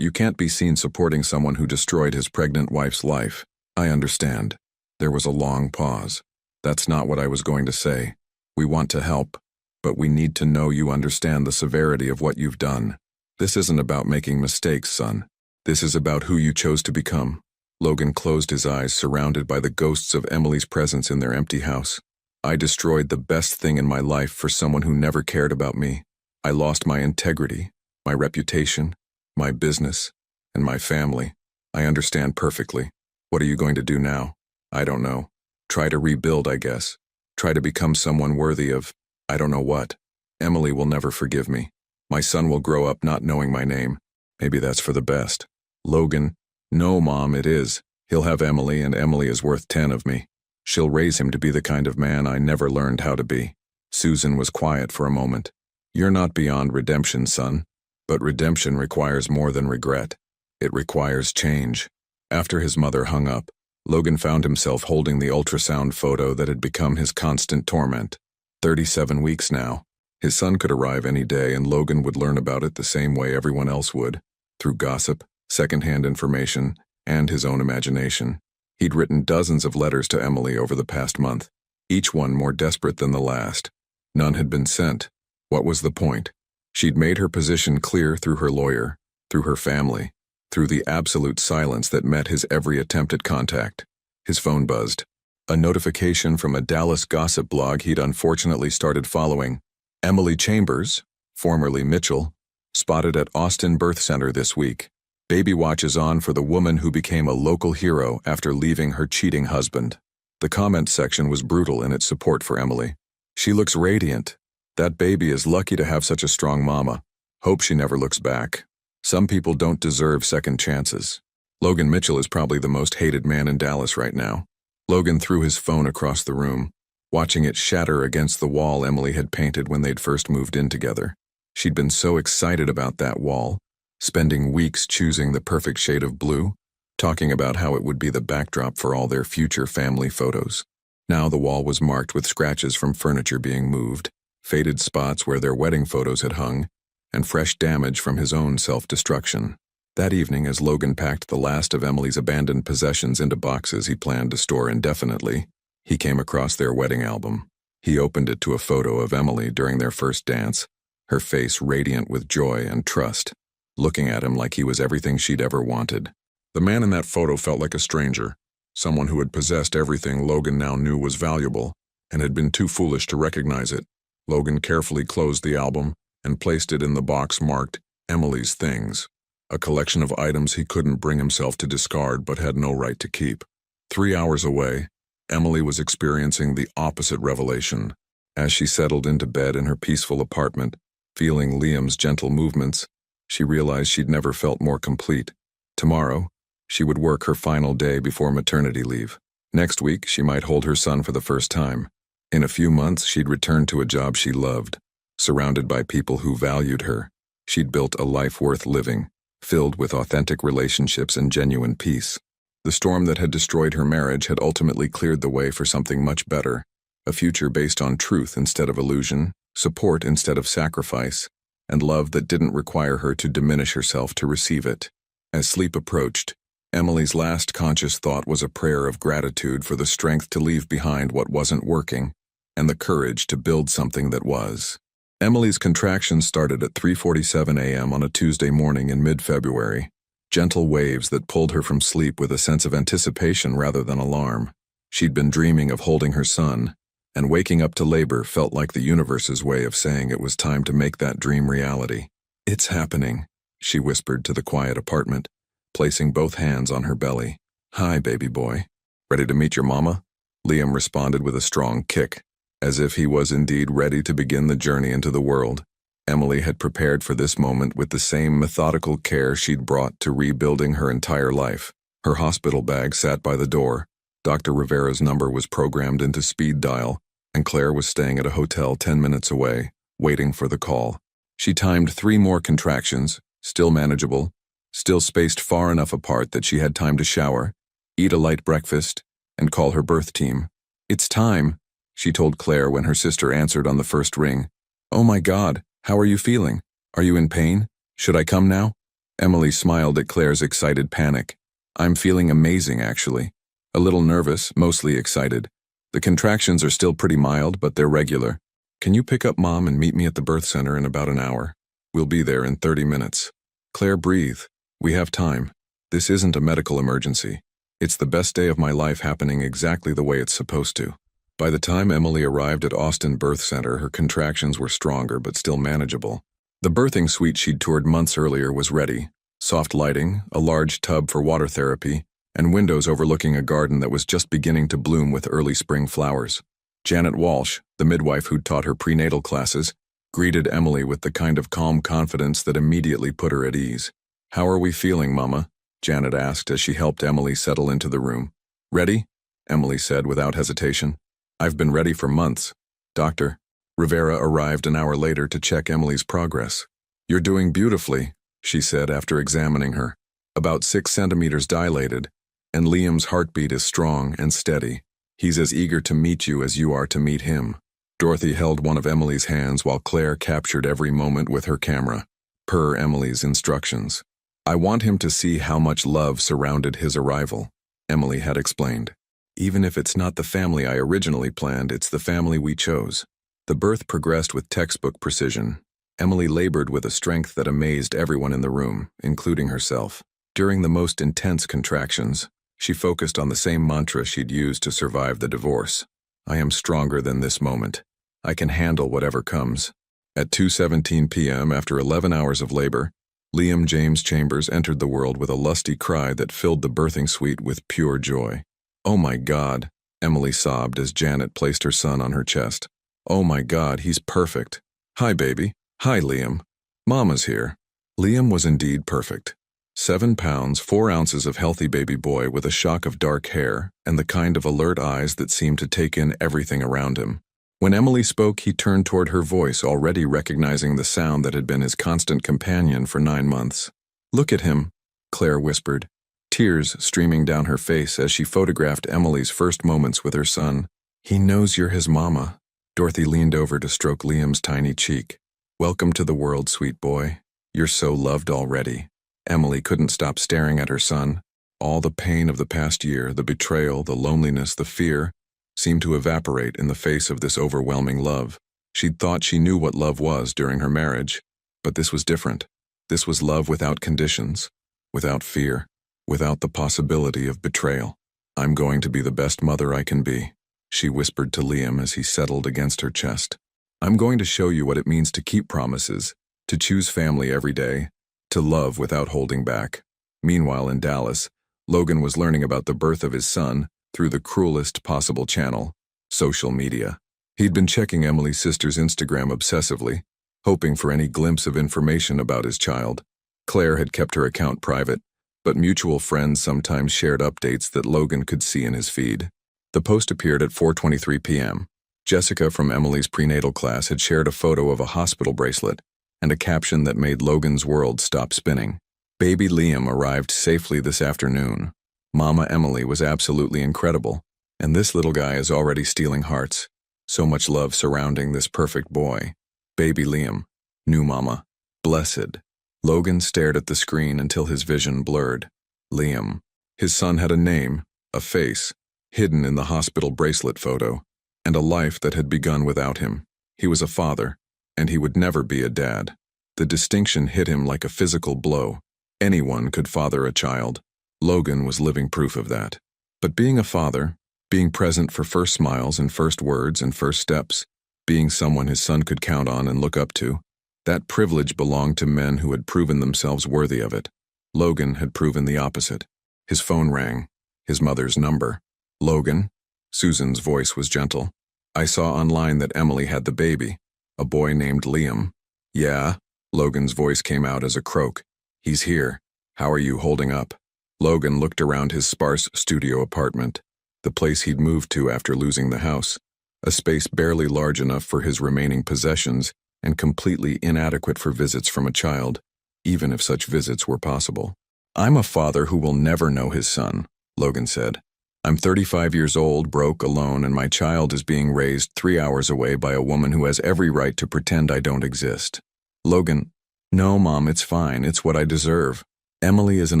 you can't be seen supporting someone who destroyed his pregnant wife's life." "I understand." There was a long pause. "That's not what I was going to say. We want to help, but we need to know you understand the severity of what you've done. This isn't about making mistakes, son. This is about who you chose to become." Logan closed his eyes, surrounded by the ghosts of Emily's presence in their empty house. "I destroyed the best thing in my life for someone who never cared about me. I lost my integrity, my reputation, my business, and my family. I understand perfectly. What are you going to do now? I don't know. Try to rebuild, I guess. Try to become someone worthy of, I don't know what. Emily will never forgive me. My son will grow up not knowing my name. Maybe that's for the best. Logan, no, Mom, it is. He'll have Emily, and Emily is worth 10 of me. She'll raise him to be the kind of man I never learned how to be. Susan was quiet for a moment. You're not beyond redemption, son. But redemption requires more than regret. It requires change. After his mother hung up, Logan found himself holding the ultrasound photo that had become his constant torment. 37 weeks now. His son could arrive any day, and Logan would learn about it the same way everyone else would, through gossip, secondhand information, and his own imagination. He'd written dozens of letters to Emily over the past month, each one more desperate than the last. None had been sent. What was the point? She'd made her position clear through her lawyer, through her family, through the absolute silence that met his every attempt at contact. His phone buzzed. A notification from a Dallas gossip blog he'd unfortunately started following. Emily Chambers, formerly Mitchell, spotted at Austin Birth Center this week. Baby watch is on for the woman who became a local hero after leaving her cheating husband. The comment section was brutal in its support for Emily. She looks radiant. That baby is lucky to have such a strong mama. Hope she never looks back. Some people don't deserve second chances. Logan Mitchell is probably the most hated man in Dallas right now. Logan threw his phone across the room, watching it shatter against the wall Emily had painted when they'd first moved in together. She'd been so excited about that wall, spending weeks choosing the perfect shade of blue, talking about how it would be the backdrop for all their future family photos. Now the wall was marked with scratches from furniture being moved, faded spots where their wedding photos had hung, and fresh damage from his own self-destruction. That evening, as Logan packed the last of Emily's abandoned possessions into boxes he planned to store indefinitely, he came across their wedding album. He opened it to a photo of Emily during their first dance, her face radiant with joy and trust, looking at him like he was everything she'd ever wanted. The man in that photo felt like a stranger, someone who had possessed everything Logan now knew was valuable and had been too foolish to recognize it. Logan carefully closed the album and placed it in the box marked Emily's Things, a collection of items he couldn't bring himself to discard but had no right to keep. 3 hours away, Emily was experiencing the opposite revelation. As she settled into bed in her peaceful apartment, feeling Liam's gentle movements, she realized she'd never felt more complete. Tomorrow, she would work her final day before maternity leave. Next week, she might hold her son for the first time. In a few months, she'd return to a job she loved, surrounded by people who valued her. She'd built a life worth living, filled with authentic relationships and genuine peace. The storm that had destroyed her marriage had ultimately cleared the way for something much better, a future based on truth instead of illusion, support instead of sacrifice, and love that didn't require her to diminish herself to receive it. As sleep approached, Emily's last conscious thought was a prayer of gratitude for the strength to leave behind what wasn't working, and the courage to build something that was. Emily's contractions started at 3:47 a.m. on a Tuesday morning in mid-February, gentle waves that pulled her from sleep with a sense of anticipation rather than alarm. She'd been dreaming of holding her son, and waking up to labor felt like the universe's way of saying it was time to make that dream reality. "It's happening," she whispered to the quiet apartment, placing both hands on her belly. "Hi, baby boy. Ready to meet your mama?" Liam responded with a strong kick, as if he was indeed ready to begin the journey into the world. Emily had prepared for this moment with the same methodical care she'd brought to rebuilding her entire life. Her hospital bag sat by the door, Dr. Rivera's number was programmed into speed dial, and Claire was staying at a hotel 10 minutes away, waiting for the call. She timed 3 more contractions, still manageable, still spaced far enough apart that she had time to shower, eat a light breakfast, and call her birth team. "It's time," she told Claire when her sister answered on the first ring. "Oh my God, how are you feeling? Are you in pain? Should I come now?" Emily smiled at Claire's excited panic. "I'm feeling amazing, actually. A little nervous, mostly excited. The contractions are still pretty mild, but they're regular. Can you pick up Mom and meet me at the birth center in about an hour? We'll be there in 30 minutes. Claire, breathe. We have time. This isn't a medical emergency. It's the best day of my life happening exactly the way it's supposed to." By the time Emily arrived at Austin Birth Center, her contractions were stronger but still manageable. The birthing suite she'd toured months earlier was ready. Soft lighting, a large tub for water therapy, and windows overlooking a garden that was just beginning to bloom with early spring flowers. Janet Walsh, the midwife who'd taught her prenatal classes, greeted Emily with the kind of calm confidence that immediately put her at ease. How are we feeling, Mama? Janet asked as she helped Emily settle into the room. Ready? Emily said without hesitation. I've been ready for months. Doctor. Rivera arrived an hour later to check Emily's progress. You're doing beautifully, she said after examining her. About 6 centimeters dilated, and Liam's heartbeat is strong and steady. He's as eager to meet you as you are to meet him. Dorothy held one of Emily's hands while Claire captured every moment with her camera, per Emily's instructions. I want him to see how much love surrounded his arrival, Emily had explained. Even if it's not the family I originally planned, it's the family we chose. The birth progressed with textbook precision. Emily labored with a strength that amazed everyone in the room, including herself. During the most intense contractions, she focused on the same mantra she'd used to survive the divorce. I am stronger than this moment. I can handle whatever comes. At 2:17 p.m., after 11 hours of labor, Liam James Chambers entered the world with a lusty cry that filled the birthing suite with pure joy. Oh my God, Emily sobbed as Janet placed her son on her chest. Oh my God, he's perfect. Hi, baby. Hi, Liam. Mama's here. Liam was indeed perfect. 7 pounds, 4 ounces of healthy baby boy with a shock of dark hair and the kind of alert eyes that seemed to take in everything around him. When Emily spoke, he turned toward her voice, already recognizing the sound that had been his constant companion for 9 months. Look at him, Claire whispered, tears streaming down her face as she photographed Emily's first moments with her son. He knows you're his mama. Dorothy leaned over to stroke Liam's tiny cheek. Welcome to the world, sweet boy. You're so loved already. Emily couldn't stop staring at her son. All the pain of the past year, the betrayal, the loneliness, the fear, seemed to evaporate in the face of this overwhelming love. She'd thought she knew what love was during her marriage, but this was different. This was love without conditions, without fear, without the possibility of betrayal. I'm going to be the best mother I can be, she whispered to Liam as he settled against her chest. I'm going to show you what it means to keep promises, to choose family every day, to love without holding back. Meanwhile, in Dallas, Logan was learning about the birth of his son through the cruelest possible channel, social media. He'd been checking Emily's sister's Instagram obsessively, hoping for any glimpse of information about his child. Claire had kept her account private, but mutual friends sometimes shared updates that Logan could see in his feed. The post appeared at 4:23 p.m. Jessica from Emily's prenatal class had shared a photo of a hospital bracelet and a caption that made Logan's world stop spinning. Baby Liam arrived safely this afternoon. Mama Emily was absolutely incredible, and this little guy is already stealing hearts. So much love surrounding this perfect boy. Baby Liam. New mama. Blessed. Logan stared at the screen until his vision blurred. Liam. His son had a name, a face, hidden in the hospital bracelet photo, and a life that had begun without him. He was a father, and he would never be a dad. The distinction hit him like a physical blow. Anyone could father a child. Logan was living proof of that. But being a father, being present for first smiles and first words and first steps, being someone his son could count on and look up to, that privilege belonged to men who had proven themselves worthy of it. Logan had proven the opposite. His phone rang. His mother's number. Logan? Susan's voice was gentle. I saw online that Emily had the baby, a boy named Liam. Yeah? Logan's voice came out as a croak. He's here. How are you holding up? Logan looked around his sparse studio apartment, the place he'd moved to after losing the house, a space barely large enough for his remaining possessions and completely inadequate for visits from a child, even if such visits were possible. I'm a father who will never know his son, Logan said. I'm 35 years old, broke, alone, and my child is being raised 3 hours away by a woman who has every right to pretend I don't exist. Logan, no, Mom, it's fine. It's what I deserve. Emily is an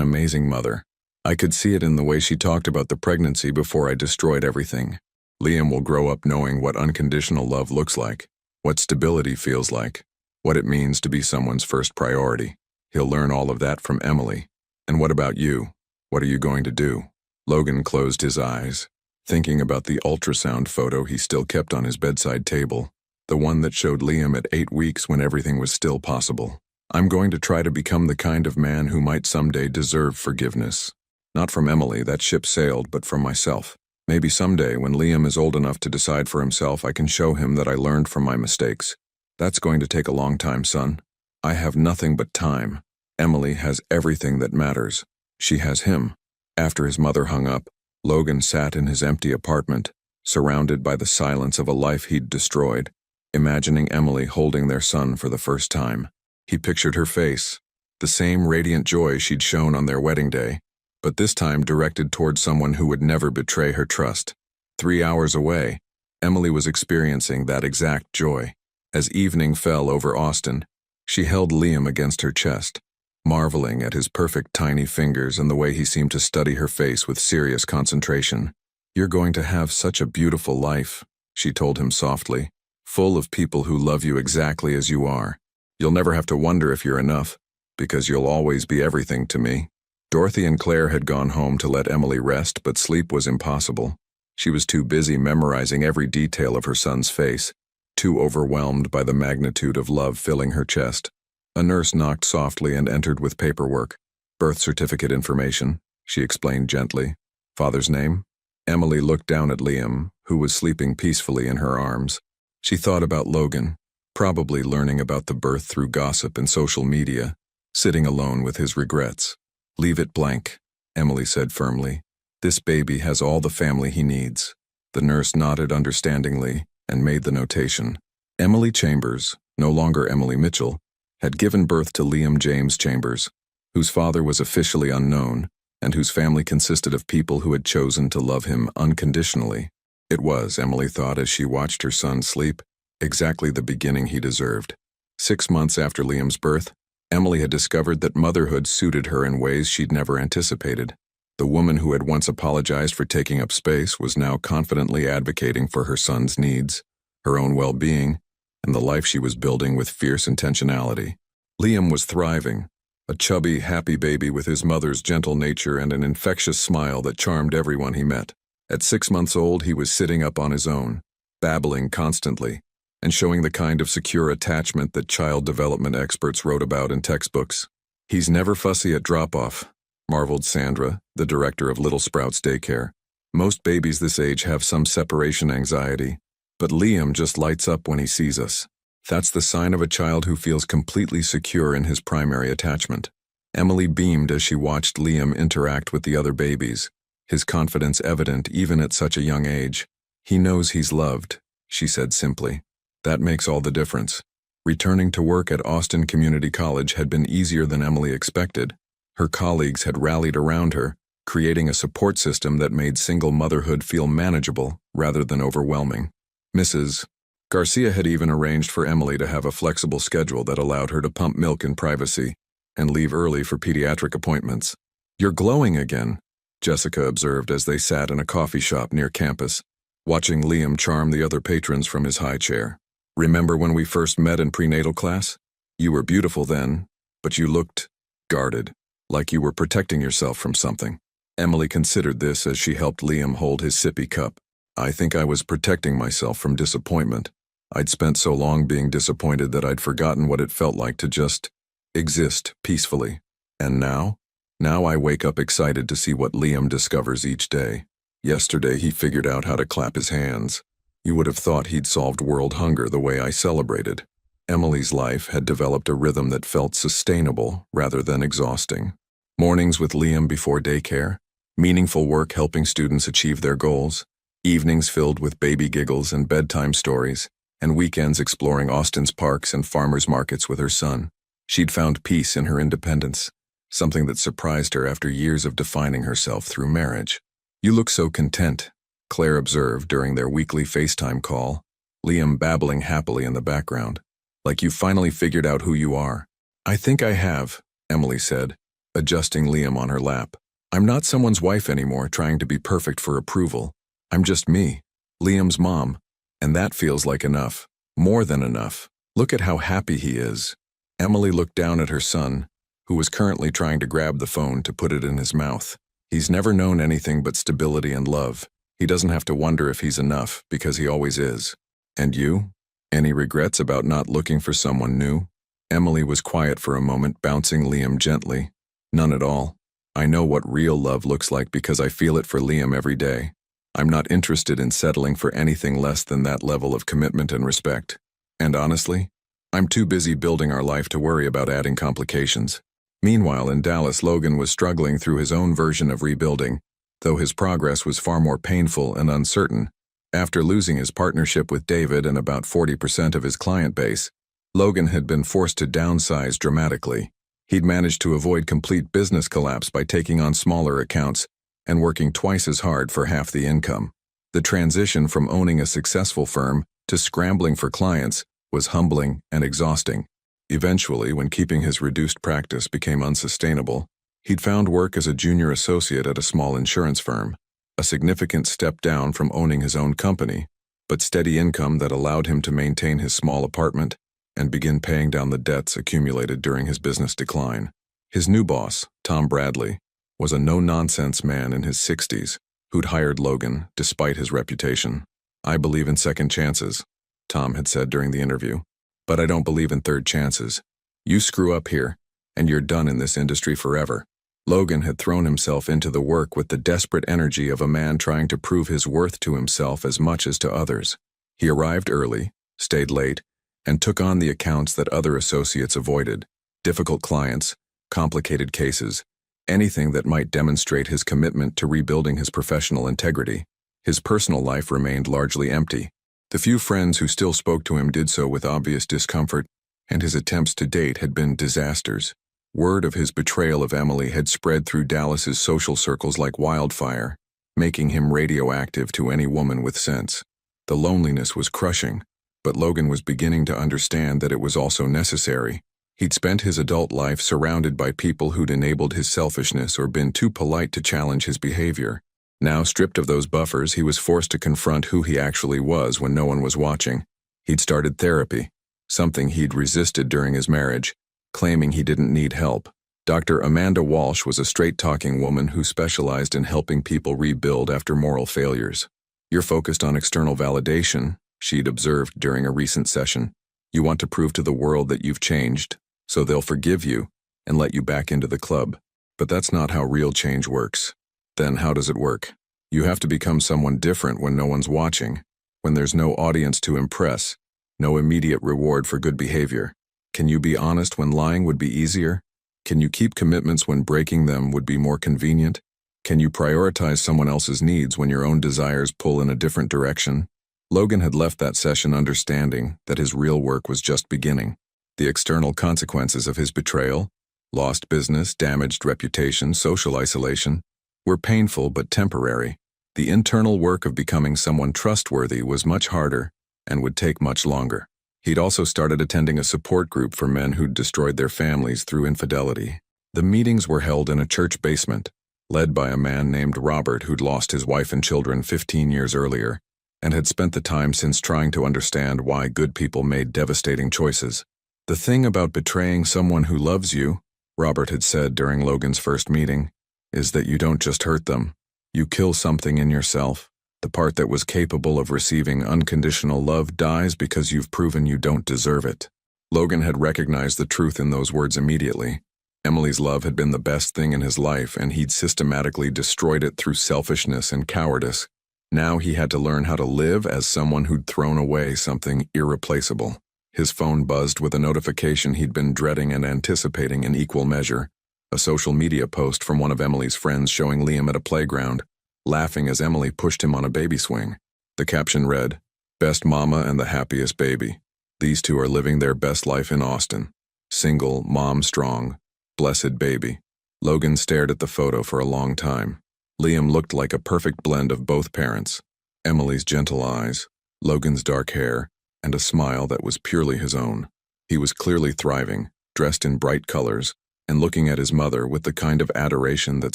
amazing mother. I could see it in the way she talked about the pregnancy before I destroyed everything. Liam will grow up knowing what unconditional love looks like, what stability feels like, what it means to be someone's first priority. He'll learn all of that from Emily. And what about you? What are you going to do? Logan closed his eyes, thinking about the ultrasound photo he still kept on his bedside table, the one that showed Liam at 8 weeks when everything was still possible. I'm going to try to become the kind of man who might someday deserve forgiveness. Not from Emily, that ship sailed, but from myself. Maybe someday, when Liam is old enough to decide for himself, I can show him that I learned from my mistakes. That's going to take a long time, son. I have nothing but time. Emily has everything that matters. She has him. After his mother hung up, Logan sat in his empty apartment, surrounded by the silence of a life he'd destroyed, imagining Emily holding their son for the first time. He pictured her face, the same radiant joy she'd shown on their wedding day, but this time directed toward someone who would never betray her trust. 3 hours away, Emily was experiencing that exact joy. As evening fell over Austin, she held Liam against her chest, marveling at his perfect tiny fingers and the way he seemed to study her face with serious concentration. "You're going to have such a beautiful life," she told him softly, "full of people who love you exactly as you are. You'll never have to wonder if you're enough, because you'll always be everything to me." Dorothy and Claire had gone home to let Emily rest, but sleep was impossible. She was too busy memorizing every detail of her son's face, too overwhelmed by the magnitude of love filling her chest. A nurse knocked softly and entered with paperwork. "Birth certificate information," she explained gently. "Father's name?" Emily looked down at Liam, who was sleeping peacefully in her arms. She thought about Logan, probably learning about the birth through gossip and social media, sitting alone with his regrets. "Leave it blank," Emily said firmly. "This baby has all the family he needs." The nurse nodded understandingly and made the notation. Emily Chambers, no longer Emily Mitchell, had given birth to Liam James Chambers, whose father was officially unknown and whose family consisted of people who had chosen to love him unconditionally. It was, Emily thought as she watched her son sleep, exactly the beginning he deserved. 6 months after Liam's birth, Emily had discovered that motherhood suited her in ways she'd never anticipated. The woman who had once apologized for taking up space was now confidently advocating for her son's needs, her own well-being, and the life she was building with fierce intentionality. Liam was thriving, a chubby, happy baby with his mother's gentle nature and an infectious smile that charmed everyone he met. At 6 months old, he was sitting up on his own, babbling constantly, and showing the kind of secure attachment that child development experts wrote about in textbooks. "He's never fussy at drop-off," marveled Sandra, the director of Little Sprouts Daycare. "Most babies this age have some separation anxiety, but Liam just lights up when he sees us. That's the sign of a child who feels completely secure in his primary attachment." Emily beamed as she watched Liam interact with the other babies, his confidence evident even at such a young age. "He knows he's loved," she said simply. "That makes all the difference." Returning to work at Austin Community College had been easier than Emily expected. Her colleagues had rallied around her, creating a support system that made single motherhood feel manageable rather than overwhelming. Mrs. Garcia had even arranged for Emily to have a flexible schedule that allowed her to pump milk in privacy and leave early for pediatric appointments. "You're glowing again," Jessica observed as they sat in a coffee shop near campus, watching Liam charm the other patrons from his high chair. "Remember when we first met in prenatal class? You were beautiful then, but you looked guarded, like you were protecting yourself from something." Emily considered this as she helped Liam hold his sippy cup. "I think I was protecting myself from disappointment. I'd spent so long being disappointed that I'd forgotten what it felt like to just exist peacefully. And now? Now I wake up excited to see what Liam discovers each day. Yesterday he figured out how to clap his hands. You would have thought he'd solved world hunger the way I celebrated." Emily's life had developed a rhythm that felt sustainable rather than exhausting. Mornings with Liam before daycare, meaningful work helping students achieve their goals, evenings filled with baby giggles and bedtime stories, and weekends exploring Austin's parks and farmers markets with her son. She'd found peace in her independence, something that surprised her after years of defining herself through marriage. "You look so content," Claire observed during their weekly FaceTime call, Liam babbling happily in the background. "Like you finally figured out who you are." "I think I have," Emily said, adjusting Liam on her lap. "I'm not someone's wife anymore trying to be perfect for approval. I'm just me, Liam's mom, and that feels like enough. More than enough. Look at how happy he is." Emily looked down at her son, who was currently trying to grab the phone to put it in his mouth. "He's never known anything but stability and love. He doesn't have to wonder if he's enough, because he always is." "And you? Any regrets about not looking for someone new?" Emily was quiet for a moment, bouncing Liam gently. "None at all. I know what real love looks like because I feel it for Liam every day. I'm not interested in settling for anything less than that level of commitment and respect. And honestly, I'm too busy building our life to worry about adding complications." Meanwhile, in Dallas, Logan was struggling through his own version of rebuilding, though his progress was far more painful and uncertain. After losing his partnership with David and about 40% of his client base, Logan had been forced to downsize dramatically. He'd managed to avoid complete business collapse by taking on smaller accounts and working twice as hard for half the income. The transition from owning a successful firm to scrambling for clients was humbling and exhausting. Eventually, when keeping his reduced practice became unsustainable, he'd found work as a junior associate at a small insurance firm, a significant step down from owning his own company, but steady income that allowed him to maintain his small apartment and begin paying down the debts accumulated during his business decline. His new boss, Tom Bradley, was a no-nonsense man in his 60s who'd hired Logan despite his reputation. "I believe in second chances," Tom had said during the interview, "but I don't believe in third chances. You screw up here, and you're done in this industry forever." Logan had thrown himself into the work with the desperate energy of a man trying to prove his worth to himself as much as to others. He arrived early, stayed late, and took on the accounts that other associates avoided: difficult clients, complicated cases, anything that might demonstrate his commitment to rebuilding his professional integrity. His personal life remained largely empty. The few friends who still spoke to him did so with obvious discomfort, and his attempts to date had been disasters. Word of his betrayal of Emily had spread through Dallas's social circles like wildfire, making him radioactive to any woman with sense. The loneliness was crushing, but Logan was beginning to understand that it was also necessary. He'd spent his adult life surrounded by people who'd enabled his selfishness or been too polite to challenge his behavior. Now, stripped of those buffers, he was forced to confront who he actually was when no one was watching. He'd started therapy, something he'd resisted during his marriage, claiming he didn't need help. Dr. Amanda Walsh was a straight-talking woman who specialized in helping people rebuild after moral failures. "You're focused on external validation," she'd observed during a recent session. "You want to prove to the world that you've changed, so they'll forgive you and let you back into the club. But that's not how real change works." Then how does it work? You have to become someone different when no one's watching, when there's no audience to impress, no immediate reward for good behavior. Can you be honest when lying would be easier? Can you keep commitments when breaking them would be more convenient? Can you prioritize someone else's needs when your own desires pull in a different direction? Logan had left that session understanding that his real work was just beginning. The external consequences of his betrayal, lost business, damaged reputation, social isolation, were painful but temporary. The internal work of becoming someone trustworthy was much harder and would take much longer. He'd also started attending a support group for men who'd destroyed their families through infidelity. The meetings were held in a church basement, led by a man named Robert who'd lost his wife and children 15 years earlier, and had spent the time since trying to understand why good people made devastating choices. "The thing about betraying someone who loves you," Robert had said during Logan's first meeting, "is that you don't just hurt them. You kill something in yourself. The part that was capable of receiving unconditional love dies because you've proven you don't deserve it." Logan had recognized the truth in those words immediately. Emily's love had been the best thing in his life, and he'd systematically destroyed it through selfishness and cowardice. Now he had to learn how to live as someone who'd thrown away something irreplaceable. His phone buzzed with a notification he'd been dreading and anticipating in equal measure. A social media post from one of Emily's friends showing Liam at a playground, laughing as Emily pushed him on a baby swing. The caption read, "Best mama and the happiest baby. These two are living their best life in Austin. Single, mom strong. Blessed baby." Logan stared at the photo for a long time. Liam looked like a perfect blend of both parents. Emily's gentle eyes, Logan's dark hair, and a smile that was purely his own. He was clearly thriving, dressed in bright colors, and looking at his mother with the kind of adoration that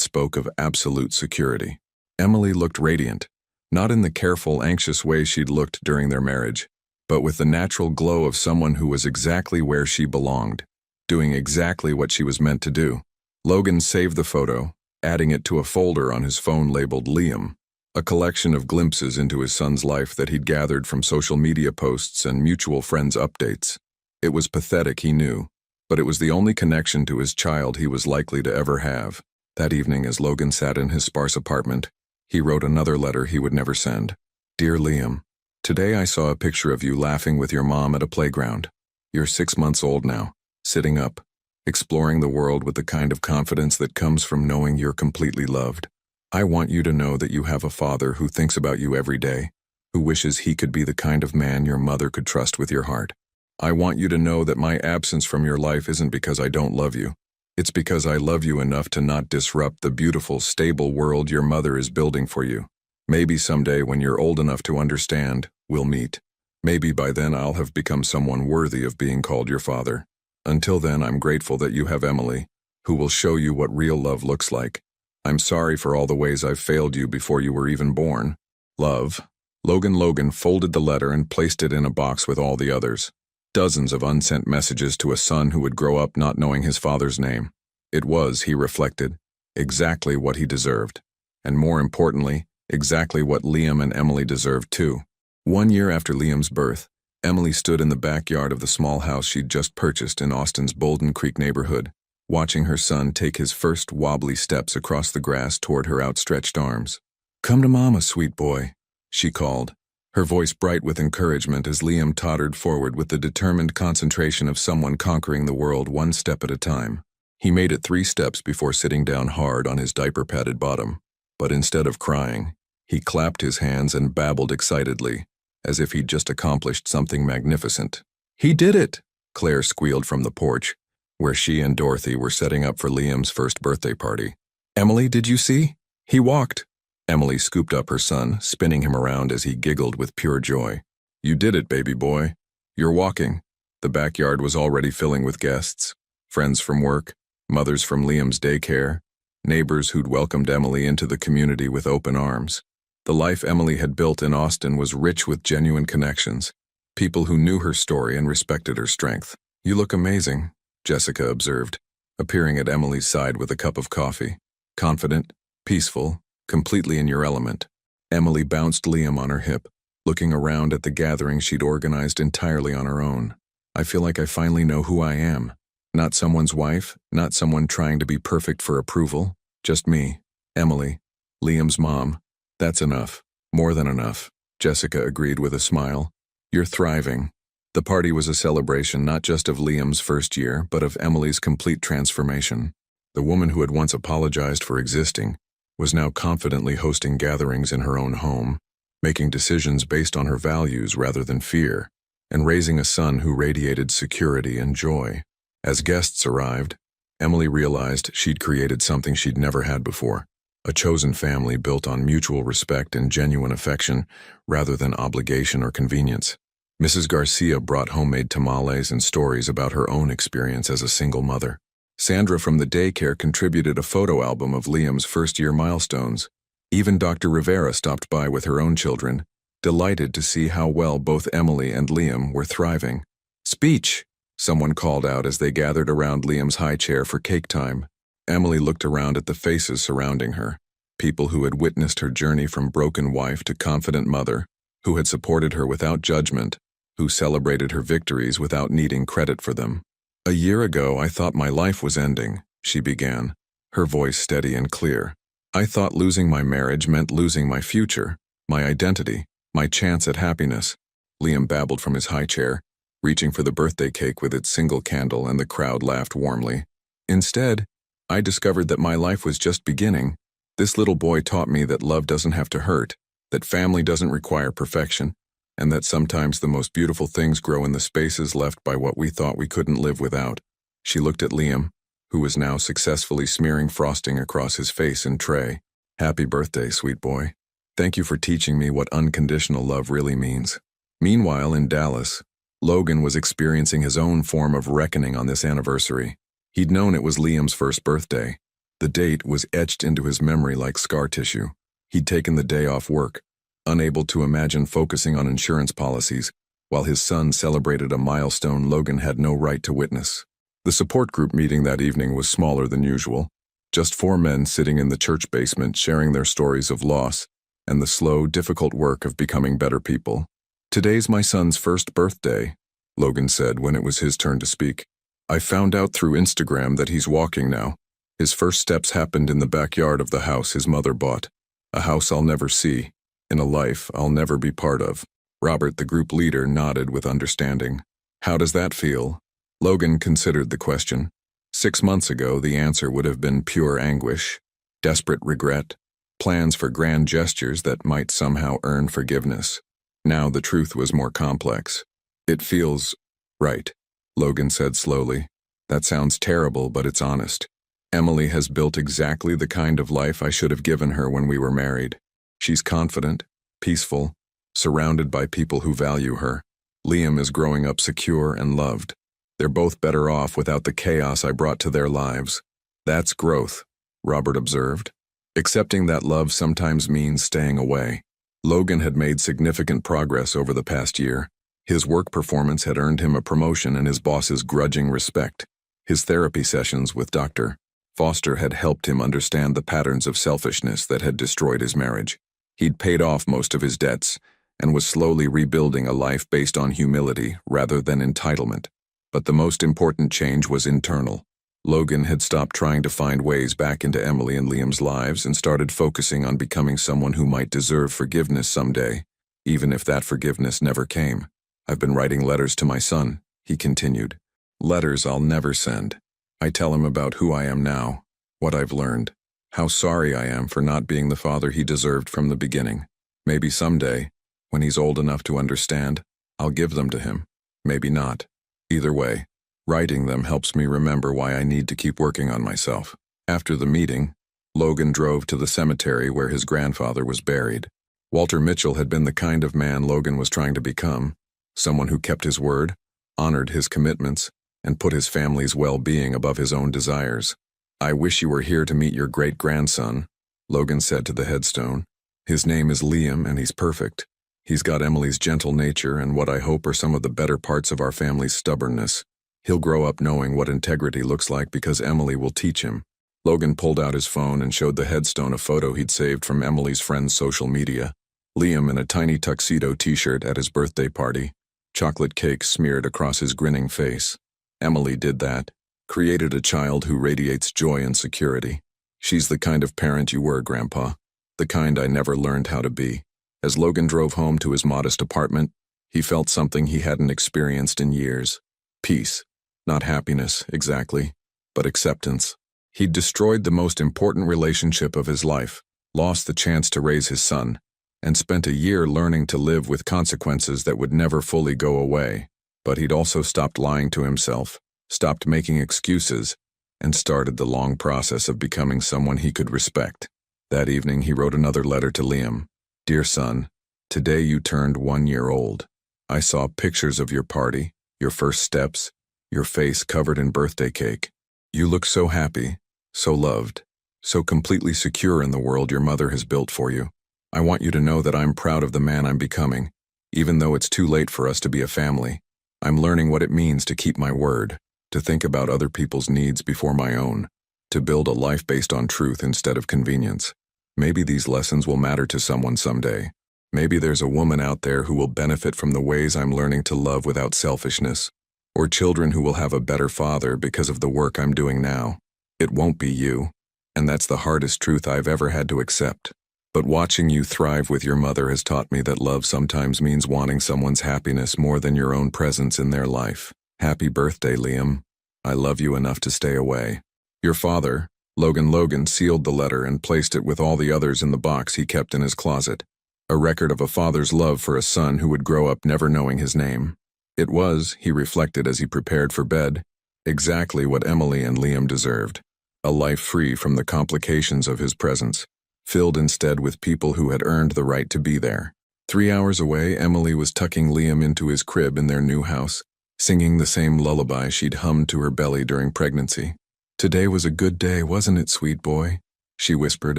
spoke of absolute security. Emily looked radiant, not in the careful, anxious way she'd looked during their marriage, but with the natural glow of someone who was exactly where she belonged, doing exactly what she was meant to do. Logan saved the photo, adding it to a folder on his phone labeled Liam, a collection of glimpses into his son's life that he'd gathered from social media posts and mutual friends' updates. It was pathetic, he knew, but it was the only connection to his child he was likely to ever have. That evening, as Logan sat in his sparse apartment, he wrote another letter he would never send. "Dear Liam, today I saw a picture of you laughing with your mom at a playground. You're 6 months old now, sitting up. exploring the world with the kind of confidence that comes from knowing you're completely loved. I want you to know that you have a father who thinks about you every day, who wishes he could be the kind of man your mother could trust with your heart. I want you to know that my absence from your life isn't because I don't love you. It's because I love you enough to not disrupt the beautiful, stable world your mother is building for you. Maybe someday when you're old enough to understand, we'll meet. Maybe by then I'll have become someone worthy of being called your father. Until then, I'm grateful that you have Emily, who will show you what real love looks like. I'm sorry for all the ways I've failed you before you were even born. Love. Logan folded the letter and placed it in a box with all the others. Dozens of unsent messages to a son who would grow up not knowing his father's name. It was, he reflected, exactly what he deserved. And more importantly, exactly what Liam and Emily deserved too. 1 year after Liam's birth, Emily stood in the backyard of the small house she'd just purchased in Austin's Bolden Creek neighborhood, watching her son take his first wobbly steps across the grass toward her outstretched arms. "Come to Mama, sweet boy," she called, her voice bright with encouragement as Liam tottered forward with the determined concentration of someone conquering the world one step at a time. He made it 3 steps before sitting down hard on his diaper-padded bottom. But instead of crying, he clapped his hands and babbled excitedly, as if he'd just accomplished something magnificent. "He did it!" Claire squealed from the porch, where she and Dorothy were setting up for Liam's first birthday party. "Emily, did you see? He walked." Emily scooped up her son, spinning him around as he giggled with pure joy. "You did it, baby boy. You're walking." The backyard was already filling with guests, friends from work, mothers from Liam's daycare, neighbors who'd welcomed Emily into the community with open arms. The life Emily had built in Austin was rich with genuine connections, people who knew her story and respected her strength. "You look amazing," Jessica observed, appearing at Emily's side with a cup of coffee. "Confident, peaceful, completely in your element." Emily bounced Liam on her hip, looking around at the gathering she'd organized entirely on her own. "I feel like I finally know who I am. Not someone's wife, not someone trying to be perfect for approval, just me, Emily, Liam's mom. That's enough. More than enough," Jessica agreed with a smile. "You're thriving." The party was a celebration not just of Liam's first year, but of Emily's complete transformation. The woman who had once apologized for existing was now confidently hosting gatherings in her own home, making decisions based on her values rather than fear, and raising a son who radiated security and joy. As guests arrived, Emily realized she'd created something she'd never had before, a chosen family built on mutual respect and genuine affection rather than obligation or convenience. Mrs. Garcia brought homemade tamales and stories about her own experience as a single mother. Sandra from the daycare contributed a photo album of Liam's first-year milestones. Even Dr. Rivera stopped by with her own children, delighted to see how well both Emily and Liam were thriving. "Speech!" someone called out as they gathered around Liam's high chair for cake time. Emily looked around at the faces surrounding her, people who had witnessed her journey from broken wife to confident mother, who had supported her without judgment, who celebrated her victories without needing credit for them. "A year ago, I thought my life was ending," she began, her voice steady and clear. "I thought losing my marriage meant losing my future, my identity, my chance at happiness." Liam babbled from his high chair, reaching for the birthday cake with its single candle, and the crowd laughed warmly. "Instead, I discovered that my life was just beginning. This little boy taught me that love doesn't have to hurt, that family doesn't require perfection, and that sometimes the most beautiful things grow in the spaces left by what we thought we couldn't live without." She looked at Liam, who was now successfully smearing frosting across his face and tray. "Happy birthday, sweet boy. Thank you for teaching me what unconditional love really means." Meanwhile, in Dallas, Logan was experiencing his own form of reckoning on this anniversary. He'd known it was Liam's first birthday. The date was etched into his memory like scar tissue. He'd taken the day off work, unable to imagine focusing on insurance policies, while his son celebrated a milestone Logan had no right to witness. The support group meeting that evening was smaller than usual, just 4 men sitting in the church basement sharing their stories of loss and the slow, difficult work of becoming better people. "Today's my son's first birthday," Logan said when it was his turn to speak. "I found out through Instagram that he's walking now. His first steps happened in the backyard of the house his mother bought, a house I'll never see, in a life I'll never be part of." Robert, the group leader, nodded with understanding. "How does that feel?" Logan considered the question. 6 months ago, the answer would have been pure anguish, desperate regret, plans for grand gestures that might somehow earn forgiveness. Now the truth was more complex. It feels right, Logan said slowly. That sounds terrible, but it's honest. Emily has built exactly the kind of life I should have given her when we were married. She's confident, peaceful, surrounded by people who value her. Liam is growing up secure and loved. They're both better off without the chaos I brought to their lives. That's growth, Robert observed. Accepting that love sometimes means staying away. Logan had made significant progress over the past year. His work performance had earned him a promotion and his boss's grudging respect. His therapy sessions with Dr. Foster had helped him understand the patterns of selfishness that had destroyed his marriage. He'd paid off most of his debts and was slowly rebuilding a life based on humility rather than entitlement. But the most important change was internal. Logan had stopped trying to find ways back into Emily and Liam's lives and started focusing on becoming someone who might deserve forgiveness someday, even if that forgiveness never came. I've been writing letters to my son, he continued. Letters I'll never send. I tell him about who I am now, what I've learned, how sorry I am for not being the father he deserved from the beginning. Maybe someday, when he's old enough to understand, I'll give them to him. Maybe not. Either way, writing them helps me remember why I need to keep working on myself. After the meeting, Logan drove to the cemetery where his grandfather was buried. Walter Mitchell had been the kind of man Logan was trying to become, someone who kept his word, honored his commitments, and put his family's well-being above his own desires. I wish you were here to meet your great-grandson, Logan said to the headstone. His name is Liam and he's perfect. He's got Emily's gentle nature and what I hope are some of the better parts of our family's stubbornness. He'll grow up knowing what integrity looks like because Emily will teach him. Logan pulled out his phone and showed the headstone a photo he'd saved from Emily's friend's social media. Liam in a tiny tuxedo t-shirt at his birthday party, chocolate cake smeared across his grinning face. Emily did that, created a child who radiates joy and security. She's the kind of parent you were, Grandpa, the kind I never learned how to be. As Logan drove home to his modest apartment, he felt something he hadn't experienced in years. Peace. Not happiness, exactly, but acceptance. He'd destroyed the most important relationship of his life, lost the chance to raise his son, and spent a year learning to live with consequences that would never fully go away. But he'd also stopped lying to himself, stopped making excuses, and started the long process of becoming someone he could respect. That evening he wrote another letter to Liam. Dear son, today you turned 1 year old. I saw pictures of your party, your first steps, your face covered in birthday cake. You look so happy, so loved, so completely secure in the world your mother has built for you. I want you to know that I'm proud of the man I'm becoming, even though it's too late for us to be a family. I'm learning what it means to keep my word, to think about other people's needs before my own, to build a life based on truth instead of convenience. Maybe these lessons will matter to someone someday. Maybe there's a woman out there who will benefit from the ways I'm learning to love without selfishness, or children who will have a better father because of the work I'm doing now. It won't be you, and that's the hardest truth I've ever had to accept. But watching you thrive with your mother has taught me that love sometimes means wanting someone's happiness more than your own presence in their life. Happy birthday, Liam. I love you enough to stay away. Your father, Logan sealed the letter and placed it with all the others in the box he kept in his closet. A record of a father's love for a son who would grow up never knowing his name. It was, he reflected as he prepared for bed, exactly what Emily and Liam deserved. A life free from the complications of his presence, filled instead with people who had earned the right to be there. 3 hours away, Emily was tucking Liam into his crib in their new house, singing the same lullaby she'd hummed to her belly during pregnancy. Today was a good day, wasn't it, sweet boy? She whispered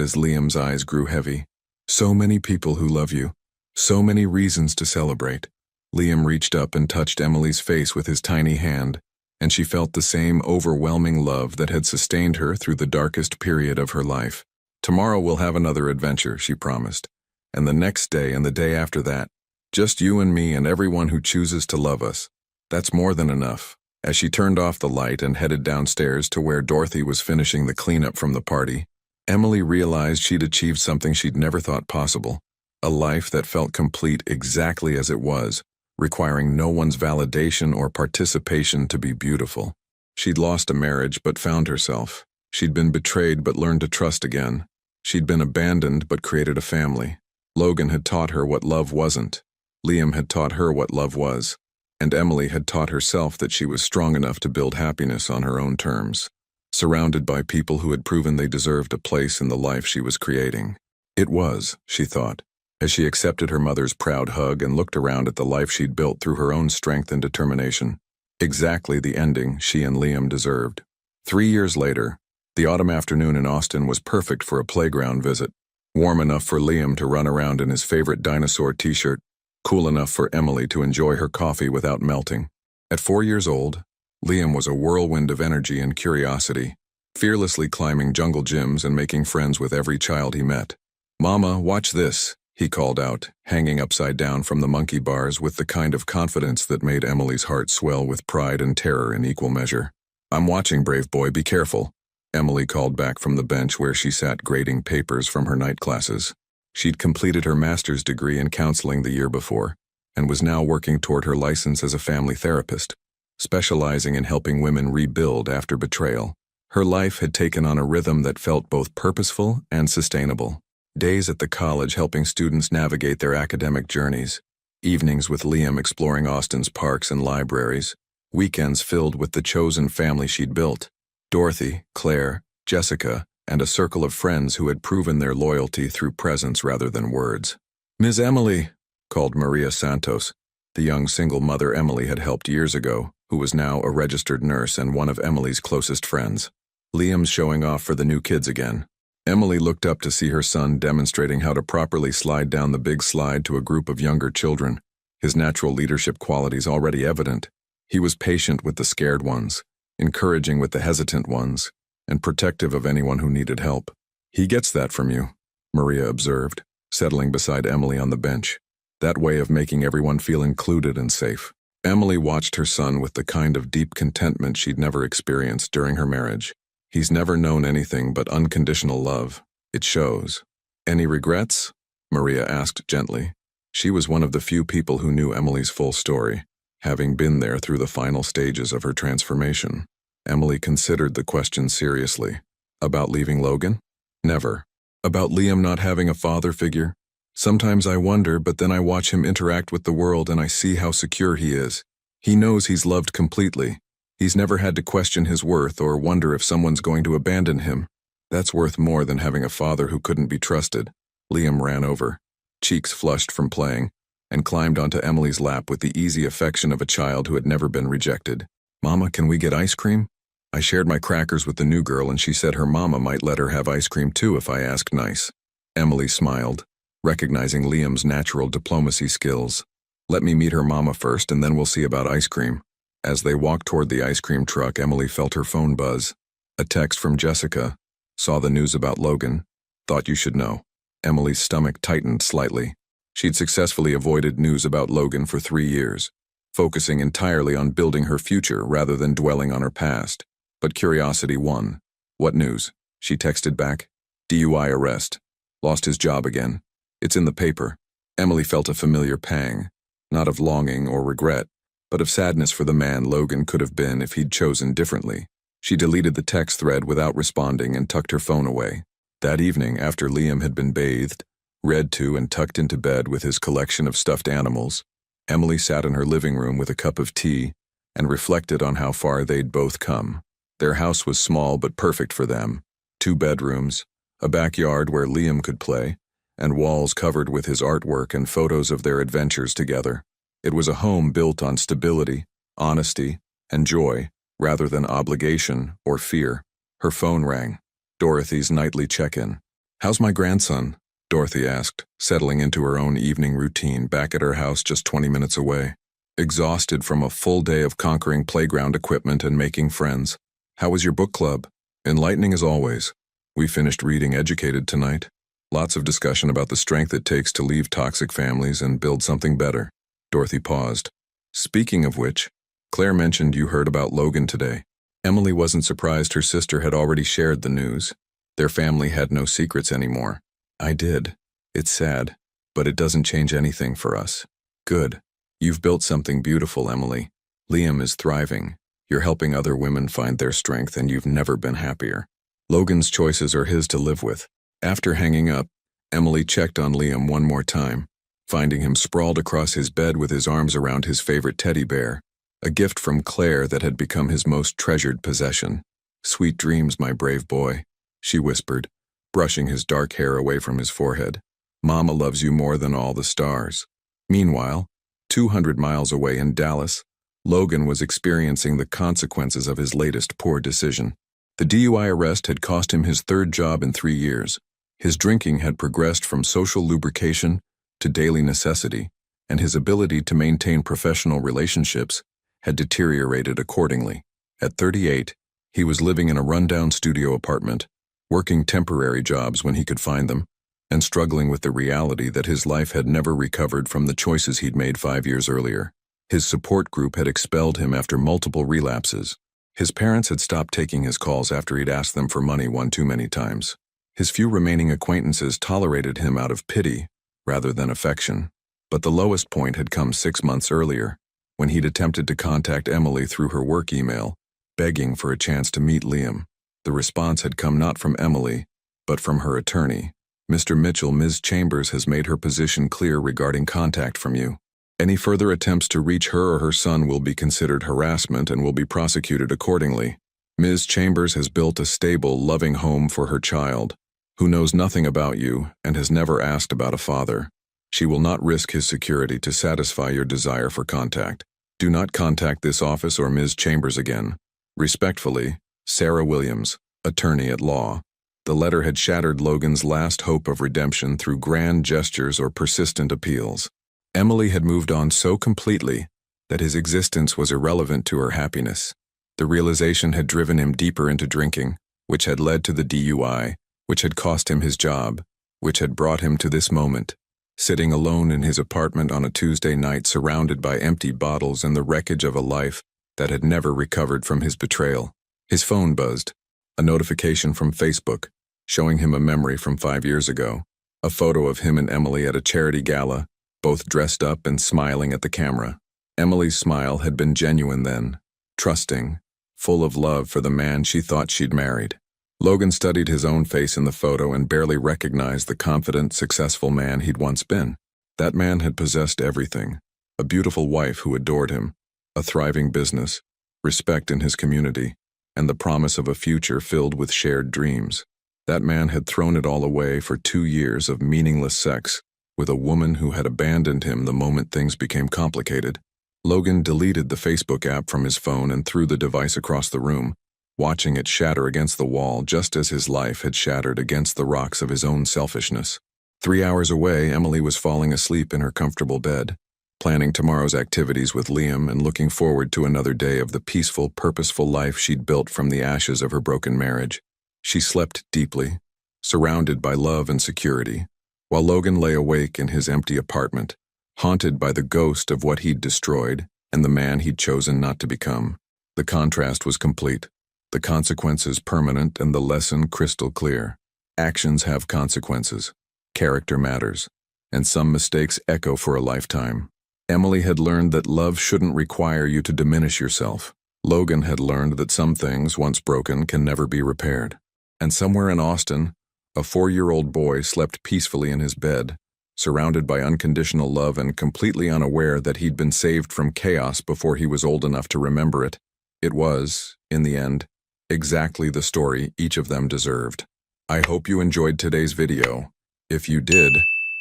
as Liam's eyes grew heavy. So many people who love you. So many reasons to celebrate. Liam reached up and touched Emily's face with his tiny hand, and she felt the same overwhelming love that had sustained her through the darkest period of her life. Tomorrow we'll have another adventure, she promised. And the next day and the day after that, just you and me and everyone who chooses to love us. That's more than enough. As she turned off the light and headed downstairs to where Dorothy was finishing the cleanup from the party, Emily realized she'd achieved something she'd never thought possible. A life that felt complete exactly as it was, requiring no one's validation or participation to be beautiful. She'd lost a marriage but found herself. She'd been betrayed but learned to trust again. She'd been abandoned but created a family. Logan had taught her what love wasn't. Liam had taught her what love was. And Emily had taught herself that she was strong enough to build happiness on her own terms, surrounded by people who had proven they deserved a place in the life she was creating. It was, she thought, as she accepted her mother's proud hug and looked around at the life she'd built through her own strength and determination, exactly the ending she and Liam deserved. 3 years later, the autumn afternoon in Austin was perfect for a playground visit. Warm enough for Liam to run around in his favorite dinosaur t-shirt, cool enough for Emily to enjoy her coffee without melting. At 4 years old, Liam was a whirlwind of energy and curiosity, fearlessly climbing jungle gyms and making friends with every child he met. "Mama, watch this," he called out, hanging upside down from the monkey bars with the kind of confidence that made Emily's heart swell with pride and terror in equal measure. "I'm watching, brave boy, be careful," Emily called back from the bench where she sat grading papers from her night classes. She'd completed her master's degree in counseling the year before, and was now working toward her license as a family therapist, specializing in helping women rebuild after betrayal. Her life had taken on a rhythm that felt both purposeful and sustainable. Days at the college helping students navigate their academic journeys, evenings with Liam exploring Austin's parks and libraries, weekends filled with the chosen family she'd built, Dorothy, Claire, Jessica, and a circle of friends who had proven their loyalty through presence rather than words. "Ms. Emily," called Maria Santos, the young single mother Emily had helped years ago, who was now a registered nurse and one of Emily's closest friends. "Liam's showing off for the new kids again." Emily looked up to see her son demonstrating how to properly slide down the big slide to a group of younger children, his natural leadership qualities already evident. He was patient with the scared ones, encouraging with the hesitant ones, and protective of anyone who needed help. "He gets that from you," Maria observed, settling beside Emily on the bench. "That way of making everyone feel included and safe." Emily watched her son with the kind of deep contentment she'd never experienced during her marriage. "He's never known anything but unconditional love. It shows." "Any regrets?" Maria asked gently. She was one of the few people who knew Emily's full story, having been there through the final stages of her transformation. Emily considered the question seriously. "About leaving Logan? Never. About Liam not having a father figure? Sometimes I wonder, but then I watch him interact with the world and I see how secure he is. He knows he's loved completely. He's never had to question his worth or wonder if someone's going to abandon him. That's worth more than having a father who couldn't be trusted." Liam ran over, cheeks flushed from playing, and climbed onto Emily's lap with the easy affection of a child who had never been rejected. "Mama, can we get ice cream?" I shared my crackers with the new girl and she said her mama might let her have ice cream too if I asked nice. Emily smiled, recognizing Liam's natural diplomacy skills. "Let me meet her mama first and then we'll see about ice cream." As they walked toward the ice cream truck, Emily felt her phone buzz. A text from Jessica. "Saw the news about Logan. Thought you should know." Emily's stomach tightened slightly. She'd successfully avoided news about Logan for 3 years, focusing entirely on building her future rather than dwelling on her past. But curiosity won. "What news?" she texted back. "DUI arrest. Lost his job again. It's in the paper." Emily felt a familiar pang, not of longing or regret, but of sadness for the man Logan could have been if he'd chosen differently. She deleted the text thread without responding and tucked her phone away. That evening, after Liam had been bathed, read to and tucked into bed with his collection of stuffed animals, Emily sat in her living room with a cup of tea and reflected on how far they'd both come. Their house was small but perfect for them. 2 bedrooms, a backyard where Liam could play, and walls covered with his artwork and photos of their adventures together. It was a home built on stability, honesty, and joy, rather than obligation or fear. Her phone rang. Dorothy's nightly check-in. "How's my grandson?" Dorothy asked, settling into her own evening routine back at her house just 20 minutes away. Exhausted from a full day of conquering playground equipment and making friends. "How was your book club?" "Enlightening as always. We finished reading Educated tonight. Lots of discussion about the strength it takes to leave toxic families and build something better." Dorothy paused. "Speaking of which, Claire mentioned you heard about Logan today." Emily wasn't surprised her sister had already shared the news. Their family had no secrets anymore. "I did. It's sad, but it doesn't change anything for us." "Good. You've built something beautiful, Emily. Liam is thriving. You're helping other women find their strength, and you've never been happier. Logan's choices are his to live with. After hanging up, Emily checked on Liam one more time, finding him sprawled across his bed with his arms around his favorite teddy bear, a gift from Claire that had become his most treasured possession. "Sweet dreams, my brave boy," she whispered, brushing his dark hair away from his forehead. "Mama loves you more than all the stars." Meanwhile, 200 miles away in Dallas, Logan was experiencing the consequences of his latest poor decision. The DUI arrest had cost him his third job in 3 years. His drinking had progressed from social lubrication to daily necessity, and his ability to maintain professional relationships had deteriorated accordingly. At 38, he was living in a rundown studio apartment, working temporary jobs when he could find them, and struggling with the reality that his life had never recovered from the choices he'd made 5 years earlier. His support group had expelled him after multiple relapses. His parents had stopped taking his calls after he'd asked them for money one too many times. His few remaining acquaintances tolerated him out of pity rather than affection. But the lowest point had come 6 months earlier, when he'd attempted to contact Emily through her work email, begging for a chance to meet Liam. The response had come not from Emily, but from her attorney. "Mr. Mitchell, Ms. Chambers has made her position clear regarding contact from you. Any further attempts to reach her or her son will be considered harassment and will be prosecuted accordingly. Ms. Chambers has built a stable, loving home for her child, who knows nothing about you and has never asked about a father. She will not risk his security to satisfy your desire for contact. Do not contact this office or Ms. Chambers again. Respectfully, Sarah Williams, attorney at law." The letter had shattered Logan's last hope of redemption through grand gestures or persistent appeals. Emily had moved on so completely that his existence was irrelevant to her happiness. The realization had driven him deeper into drinking, which had led to the DUI, which had cost him his job, which had brought him to this moment, sitting alone in his apartment on a Tuesday night surrounded by empty bottles and the wreckage of a life that had never recovered from his betrayal. His phone buzzed, a notification from Facebook, showing him a memory from 5 years ago, a photo of him and Emily at a charity gala, both dressed up and smiling at the camera. Emily's smile had been genuine then, trusting, full of love for the man she thought she'd married. Logan studied his own face in the photo and barely recognized the confident, successful man he'd once been. That man had possessed everything: a beautiful wife who adored him, a thriving business, respect in his community, and the promise of a future filled with shared dreams. That man had thrown it all away for 2 years of meaningless sex with a woman who had abandoned him the moment things became complicated. Logan deleted the Facebook app from his phone and threw the device across the room, watching it shatter against the wall just as his life had shattered against the rocks of his own selfishness. 3 hours away, Emily was falling asleep in her comfortable bed, planning tomorrow's activities with Liam and looking forward to another day of the peaceful, purposeful life she'd built from the ashes of her broken marriage. She slept deeply, surrounded by love and security, while Logan lay awake in his empty apartment, haunted by the ghost of what he'd destroyed and the man he'd chosen not to become. The contrast was complete, the consequences permanent, and the lesson crystal clear. Actions have consequences. Character matters, and some mistakes echo for a lifetime. Emily had learned that love shouldn't require you to diminish yourself. Logan had learned that some things, once broken, can never be repaired. And somewhere in Austin, a 4-year-old boy slept peacefully in his bed, surrounded by unconditional love and completely unaware that he'd been saved from chaos before he was old enough to remember it. It was, in the end, exactly the story each of them deserved. I hope you enjoyed today's video. If you did,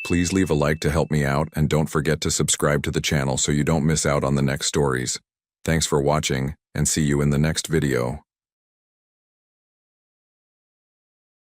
please leave a like to help me out, and don't forget to subscribe to the channel so you don't miss out on the next stories. Thanks for watching, and see you in the next video.